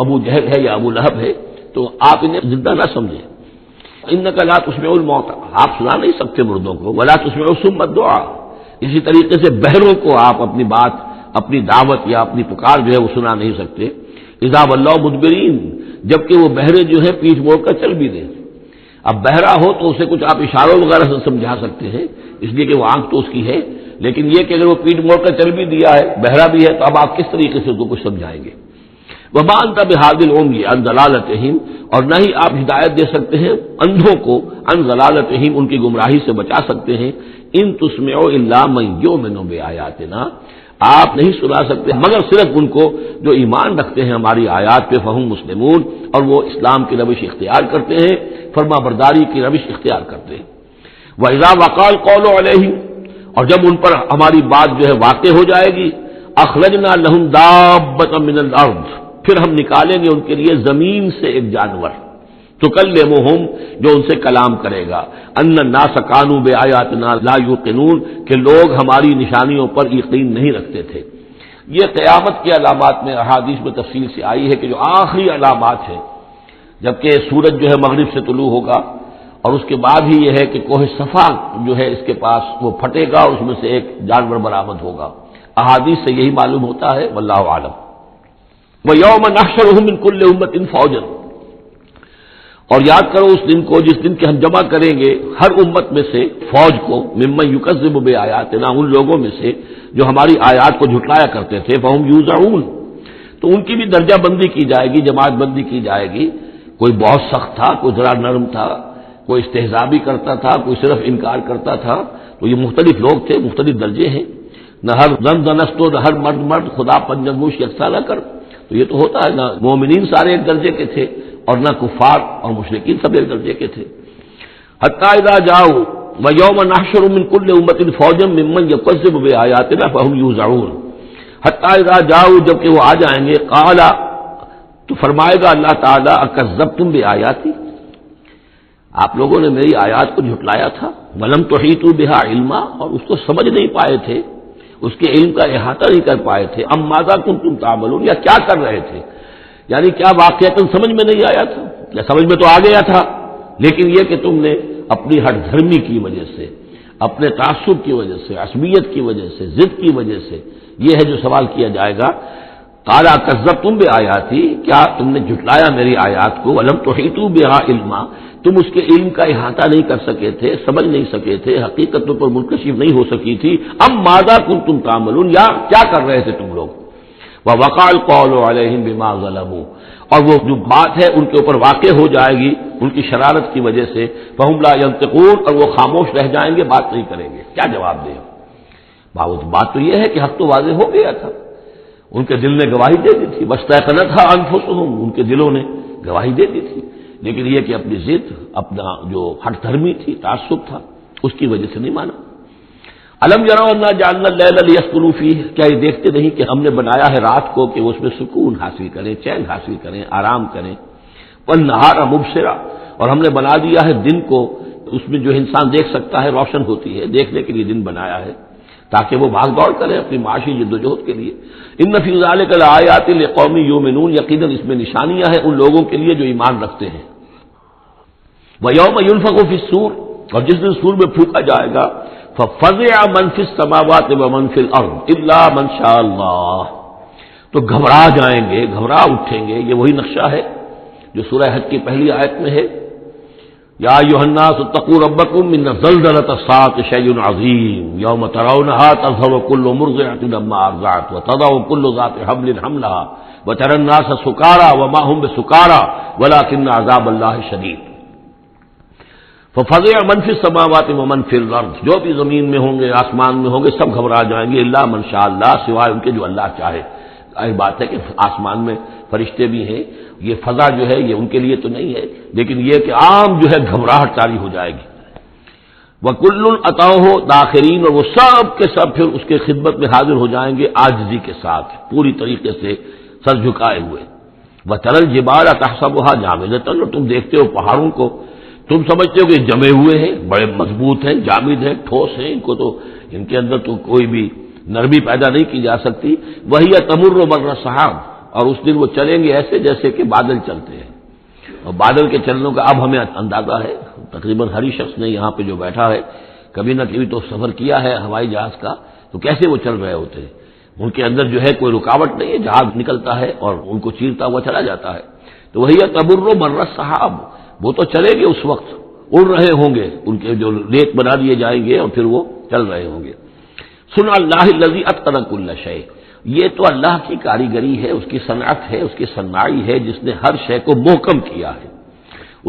ابو جہل ہے یا ابو لہب ہے، تو آپ انہیں زندہ نہ سمجھیں۔ انک لا تسمع الموتى، آپ سنا نہیں سکتے مردوں کو، ولا تسمع الصم الدعاء، اسی طریقے سے بہروں کو آپ اپنی بات، اپنی دعوت یا اپنی پکار جو ہے وہ سنا نہیں سکتے۔ اذا ولوا مدبرین، جبکہ وہ بہرے جو ہے پیٹھ موڑ کر چل بھی دیں۔ اب بہرا ہو تو اسے کچھ آپ اشاروں وغیرہ سے سمجھا سکتے ہیں، اس لیے کہ وہ آنکھ تو اس کی ہے، لیکن یہ کہ اگر وہ پیٹھ موڑ کر چل بھی دیا ہے، بہرا بھی ہے، تو اب آپ کس طریقے سے اس کو کچھ سمجھائیں گے؟ وما انت بہادی العمی عن ضلالتہم، اور نہ ہی آپ ہدایت دے سکتے ہیں اندھوں کو، عن ضلالتہم، ان کی گمراہی سے بچا سکتے ہیں۔ ان تسمع الا من یؤمن بآیاتنا، آپ نہیں سنا سکتے مگر صرف ان کو جو ایمان رکھتے ہیں ہماری آیات پہ، فہم مسلمون، اور وہ اسلام کی روش اختیار کرتے ہیں، فرما برداری کی روش اختیار کرتے ہیں۔ وَإِذَا وَقَعَ الْقَوْلُ عَلَيْهِمْ، اور جب ان پر ہماری بات جو ہے واقع ہو جائے گی، اخرجنا لہم دابۃ من الارض، پھر ہم نکالیں گے ان کے لیے زمین سے ایک جانور، تکلمہم، جو ان سے کلام کرے گا، ان الناس کانوا بآیاتنا لا یوقنون، کہ لوگ ہماری نشانیوں پر یقین نہیں رکھتے تھے۔ یہ قیامت کے علامات میں احادیث میں تفصیل سے آئی ہے کہ جو آخری علامات ہیں، جبکہ سورج جو ہے مغرب سے طلوع ہوگا، اور اس کے بعد ہی یہ ہے کہ کوہ صفا جو ہے اس کے پاس وہ پھٹے گا اور اس میں سے ایک جانور برآمد ہوگا۔ احادیث سے یہی معلوم ہوتا ہے، واللہ اعلم۔ وَيَوْمَ نَحْشُرُهُم مِّن كُلِّ أُمَّةٍ فَوْجًا، اور یاد کرو اس دن کو جس دن کے ہم جمع کریں گے ہر امت میں سے فوج کو، ممن یکذب بآیاتنا، ان لوگوں میں سے جو ہماری آیات کو جھٹلایا کرتے تھے، فہم یوزعون، تو ان کی بھی درجہ بندی کی جائے گی، جماعت بندی کی جائے گی۔ کوئی بہت سخت تھا، کوئی ذرا نرم تھا، کوئی استہزاء بھی کرتا تھا، کوئی صرف انکار کرتا تھا، تو یہ مختلف لوگ تھے، مختلف درجے ہیں۔ نہ ہر زن زنستو، نہ ہر مرد مرد، خدا پنجنگوش یکساں نہ کر، تو یہ تو ہوتا ہے، نہ مومنین سارے ایک درجے کے تھے اور نہ کفار اور مشرکین سب ایک درجے کے تھے۔ حتی اذا جاؤ ویوم نحشر من کل امۃ فوجا ممن یکذب بآیاتنا فہم یوزعون، حتی اذا جاؤ، جب کہ وہ آ جائیں گے، قال، تو فرمائے گا اللہ تعالیٰ، اکذبتم بآیاتی، آپ لوگوں نے میری آیات کو جھٹلایا تھا، ولم تحیطوا بہا علما، اور اس کو سمجھ نہیں پائے تھے، اس کے علم کا احاطہ نہیں کر پائے تھے، ام ماذا کنتم تعملون، یا کیا کر رہے تھے، یعنی کیا واقعتاً سمجھ میں نہیں آیا تھا، یا سمجھ میں تو آ گیا تھا، لیکن یہ کہ تم نے اپنی ہٹ دھرمی کی وجہ سے، اپنے تعصب کی وجہ سے، عصبیت کی وجہ سے، ضد کی وجہ سے، یہ ہے جو سوال کیا جائے گا۔ قال کذبتم بآیاتی، کیا تم نے جھٹلایا میری آیات کو، ولم تحیطوا بہا علما، تم اس کے علم کا احاطہ نہیں کر سکے تھے، سمجھ نہیں سکے تھے، حقیقت تم پر منکشف نہیں ہو سکی تھی، ام ماذا کنتم تعملون، یا کیا کر رہے تھے تم لوگ۔ ووقع القول علیہم بما ظلموا، اور وہ جو بات ہے ان کے اوپر واقع ہو جائے گی ان کی شرارت کی وجہ سے، فہم لا ینطقون، اور وہ خاموش رہ جائیں گے، بات نہیں کریں گے، کیا جواب دیں۔ بات تو یہ ہے کہ حق تو واضح ہو گیا تھا، ان کے دل نے گواہی دے دی تھی، واستيقنتها انفسهم، ان کے دلوں نے گواہی دے دی تھی، لیکن یہ کہ اپنی ضد، اپنا جو ہٹ دھرمی تھی، تعصب تھا، اس کی وجہ سے نہیں مانا۔ الم یروا انا جعلنا اللیل لیسکنوا فیہ، کیا یہ دیکھتے نہیں کہ ہم نے بنایا ہے رات کو کہ اس میں سکون حاصل کریں، چین حاصل کریں، آرام کریں، والنہار مبصرا، اور ہم نے بنا دیا ہے دن کو، اس میں جو انسان دیکھ سکتا ہے، روشن ہوتی ہے، دیکھنے کے لیے دن بنایا ہے تاکہ وہ بھاگ دوڑ کرے اپنی معاشی جدوجہد کے لیے۔ ان فی ذلک لآیات لقوم یؤمنون، یقیناً اس میں نشانیاں ہیں ان لوگوں کے لیے جو ایمان رکھتے ہیں۔ ویوم ینفخ فی الصور، اور جس دن سور میں پھونکا جائے گا، ففزع من فی السماوات ومن فی الارض الا من شاء اللہ، تو گھبرا جائیں گے، گھبرا اٹھیں گے، یہ وہی نقشہ ہے جو سورہ حج کی پہلی آیت میں ہے، یا ایھا الناس اتقوا ربکم ان زلزلۃ الساعۃ شیء عظیم یوم ترونها تذهل كل مرضعۃ عما ارضعت وتضع كل ذات حمل حملها وترى الناس سکارى وما هم بسکارى ولكن عذاب اللہ شدید۔ ففزع من فی السماوات ومن فی الارض، جو بھی زمین میں ہوں گے، آسمان میں ہوں گے، سب گھبرا جائیں گے، الا من شاء اللہ، سوائے ان کے جو اللہ چاہے۔ ظاہر بات ہے کہ آسمان میں فرشتے بھی ہیں، یہ فضا جو ہے یہ ان کے لیے تو نہیں ہے، لیکن یہ کہ عام جو ہے گھبراہٹ طاری ہو جائے گی۔ وَكُلٌّ أَتَوْهُ دَاخِرِينَ، اور وہ سب کے سب پھر اس کے خدمت میں حاضر ہو جائیں گے عاجزی کے ساتھ، پوری طریقے سے سر جھکائے ہوئے۔ وَتَرَى الْجِبَالَ تَحْسَبُهَا جَامِدَةً، اور تم دیکھتے ہو پہاڑوں کو، تم سمجھتے ہو کہ جمے ہوئے ہیں، بڑے مضبوط ہیں، جامد ہیں، ٹھوس ہیں، ان کے اندر تو کوئی بھی نرمی پیدا نہیں کی جا سکتی۔ وہی تمر مر السحاب، اور اس دن وہ چلیں گے ایسے جیسے کہ بادل چلتے ہیں، اور بادل کے چلنوں کا اب ہمیں اندازہ ہے، تقریباً ہر ہی شخص نے یہاں پہ جو بیٹھا ہے کبھی نہ کبھی تو سفر کیا ہے ہوائی جہاز کا، تو کیسے وہ چل رہے ہوتے ہیں، ان کے اندر جو ہے کوئی رکاوٹ نہیں ہے، جہاز نکلتا ہے اور ان کو چیرتا ہوا چلا جاتا ہے۔ تو وہی تمر مر السحاب، وہ تو چلیں گے اس وقت، اڑ رہے ہوں گے، ان کے جو ریت بنا دیے جائیں گے اور پھر وہ چل رہے ہوں گے۔ سن اللہ الذی اتقن کل شیء، یہ تو اللہ کی کاریگری ہے، اس کی صنعت ہے، اس کی صنائی ہے، جس نے ہر شے کو محکم کیا ہے،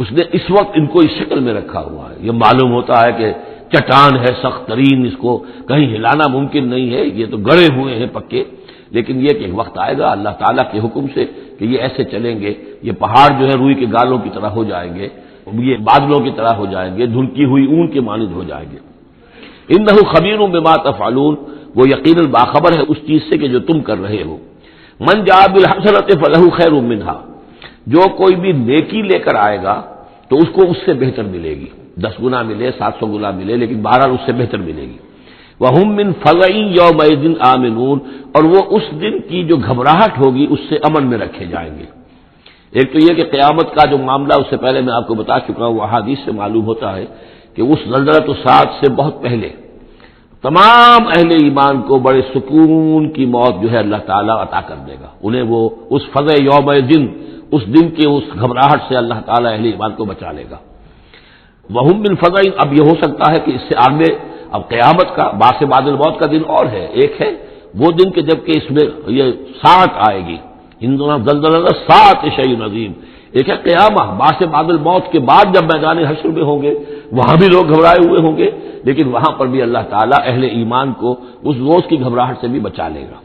اس نے اس وقت ان کو اس شکل میں رکھا ہوا ہے۔ یہ معلوم ہوتا ہے کہ چٹان ہے سخت ترین، اس کو کہیں ہلانا ممکن نہیں ہے، یہ تو گڑے ہوئے ہیں پکے، لیکن یہ کہ ایک وقت آئے گا اللہ تعالیٰ کے حکم سے کہ یہ ایسے چلیں گے، یہ پہاڑ جو ہے روئی کے گالوں کی طرح ہو جائیں گے، یہ بادلوں کی طرح ہو جائیں گے، دھلکی ہوئی اون کے مانند ہو جائیں گے۔ انہ خبیر بما تفعلون، وہ یقیناً باخبر ہے اس چیز سے کہ جو تم کر رہے ہو. من جاء بالحسنۃ فلہ خیر منہا، جو کوئی بھی نیکی لے کر آئے گا تو اس کو اس سے بہتر ملے گی، 10 گنا ملے 700 گنا ملے، لیکن بہرحال اس سے بہتر ملے گی. وَهُم مِّن فَزَعٍ يَوْمَئِذٍ آمِنُونَ، اور وہ اس دن کی جو گھبراہٹ ہوگی اس سے امن میں رکھے جائیں گے. ایک تو یہ کہ قیامت کا جو معاملہ اس سے پہلے میں آپ کو بتا چکا ہوں، وہ احادیث سے معلوم ہوتا ہے کہ اس زلزلۃ الساعۃ سے بہت پہلے تمام اہل ایمان کو بڑے سکون کی موت جو ہے اللہ تعالیٰ عطا کر دے گا. انہیں وہ اس فزع یومئذ، اس دن کے اس گھبراہٹ سے اللہ تعالیٰ اہل ایمان کو بچا لے گا. وَهُم مِّن فَزَعٍ، اب یہ ہو سکتا ہے کہ اس سے آگے اب قیامت کا باعث بعد الموت کا دن اور ہے. ایک ہے وہ دن کہ جب کہ اس میں یہ ساعت آئے گی، زلزلہ ساعت شیء عظیم. ایک ہے قیامت باعث بعد الموت کے بعد جب میدان حشر میں ہوں گے، وہاں بھی لوگ گھبرائے ہوئے ہوں گے، لیکن وہاں پر بھی اللہ تعالیٰ اہل ایمان کو اس روز کی گھبراہٹ سے بھی بچا لے گا.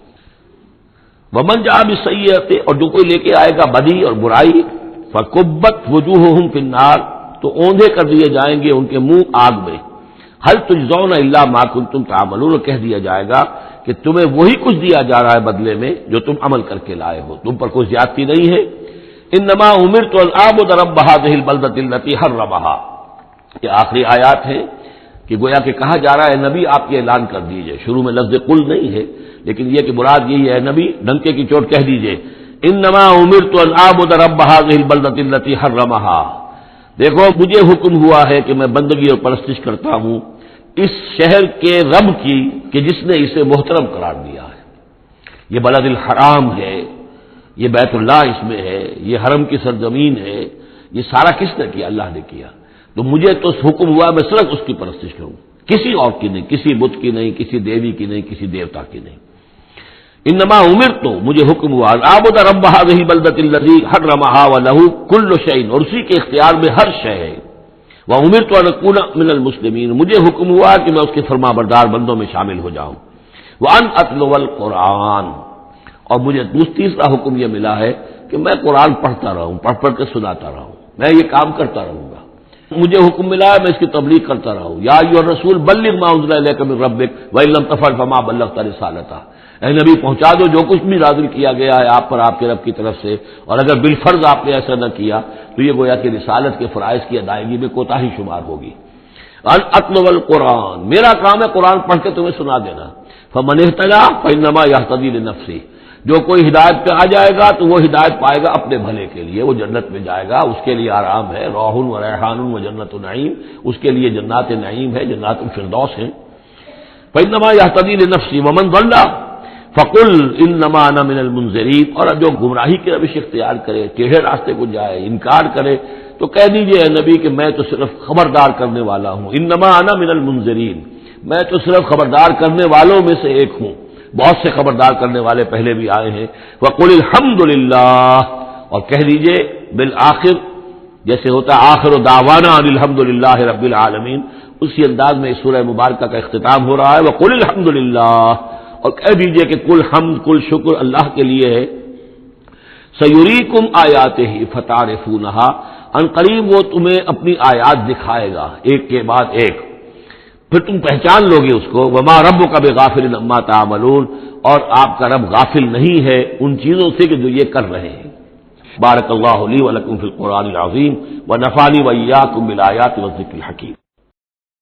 ومن جاء بالسیئۃ، اور جو کوئی لے کے آئے گا بدی اور برائی، فکبت وجوہہم فی النار، تو اوندھے کر دیے جائیں گے ان کے منہ آگ میں. هل تجزون الا ما کنتم تعملون، کہہ دیا جائے گا کہ تمہیں وہی کچھ دیا جا رہا ہے بدلے میں جو تم عمل کر کے لائے ہو، تم پر کوئی زیادتی نہیں ہے. انما امرت ان اعبد رب هذه البلدة التي حرمها، یہ آخری آیات ہیں کہ گویا کہ کہا جا رہا ہے نبی آپ یہ اعلان کر دیجئے. شروع میں لفظ قل نہیں ہے، لیکن یہ کہ مراد یہی ہے نبی ڈنکے کی چوٹ کہہ دیجئے انما امرت ان اعبد رب هذه البلدة التي حرمها، دیکھو مجھے حکم ہوا ہے کہ میں بندگی اور پرستش کرتا ہوں اس شہر کے رب کی کہ جس نے اسے محترم قرار دیا ہے. یہ بلد الحرام ہے، یہ بیت اللہ اس میں ہے، یہ حرم کی سرزمین ہے. یہ سارا کس نے کیا؟ اللہ نے کیا. تو مجھے تو حکم ہوا میں صرف اس کی پرستش کروں، کسی اور کی نہیں، کسی بت کی نہیں، کسی دیوی کی نہیں، کسی دیوتا کی نہیں. انما امرت، مجھے حکم ہوا اعبد رب هذه البلدة التي حرمها وله كل شيء، اور اسی کے اختیار میں ہر شے ہے. وامرت ان اكون من المسلمین، مجھے حکم ہوا کہ میں اس کے فرما بردار بندوں میں شامل ہو جاؤں. وان اتلو القرآن، اور مجھے تیسرا حکم یہ ملا ہے کہ میں قرآن پڑھتا رہوں، پڑھ کے سناتا رہوں، میں یہ کام کرتا رہوں گا. مجھے حکم ملا ہے میں اس کی تبلیغ کرتا رہوں. یا ایھا الرسول بلغ ما انزل الیک من ربک وان لم تفعل فما بلغت رسالتہ، اے نبی پہنچا دو جو کچھ بھی نازل کیا گیا ہے آپ پر آپ کے رب کی طرف سے، اور اگر بالفرض آپ نے ایسا نہ کیا تو یہ گویا کہ رسالت کے فرائض کی ادائیگی میں کوتاہی شمار ہوگی. اتلو القرآن، میرا کام ہے قرآن پڑھ کے تمہیں سنا دینا. فمن اہتدی فانما یہتدی لنفسہ، جو کوئی ہدایت پہ آ جائے گا تو وہ ہدایت پائے گا اپنے بھلے کے لیے، وہ جنت میں جائے گا، اس کے لیے آرام ہے، روح و ریحان و جنت نعیم، اس کے لیے جنات نعیم ہے، جنات الفردوس ہے. فانما یہتدی لنفسہ ومن ضل فقل انما انا من المنذرین، اور جو گمراہی کی روش اختیار کرے، ٹیڑھے راستے کو جائے، انکار کرے، تو کہہ دیجئے اے نبی کہ میں تو صرف خبردار کرنے والا ہوں. انما انا من المنذرین، میں تو صرف خبردار کرنے والوں میں سے ایک ہوں. بہت سے خبردار کرنے والے پہلے بھی آئے ہیں. وقل الحمدللہ، اور کہہ دیجئے بالآخر، جیسے ہوتا آخر دعوانا ان الحمدللہ رب العالمین، اسی انداز میں اس سورہ مبارکہ کا اختتام ہو رہا ہے. وقل الحمدللہ، اور کہہ دیجئے کہ کل حمد کل شکر اللہ کے لیے ہے. سیریکم آیاتہ فتعرفونہا، ان قریب وہ تمہیں اپنی آیات دکھائے گا ایک کے بعد ایک، پھر تم پہچان لوگے اس کو. وما ربک بغافل عما تعملون، اور آپ کا رب غافل نہیں ہے ان چیزوں سے کہ جو یہ کر رہے ہیں. بارک اللہ لی ولکم فی القرآن العظیم ونفعنی وإیاکم بالآیات والذکر الحکیم.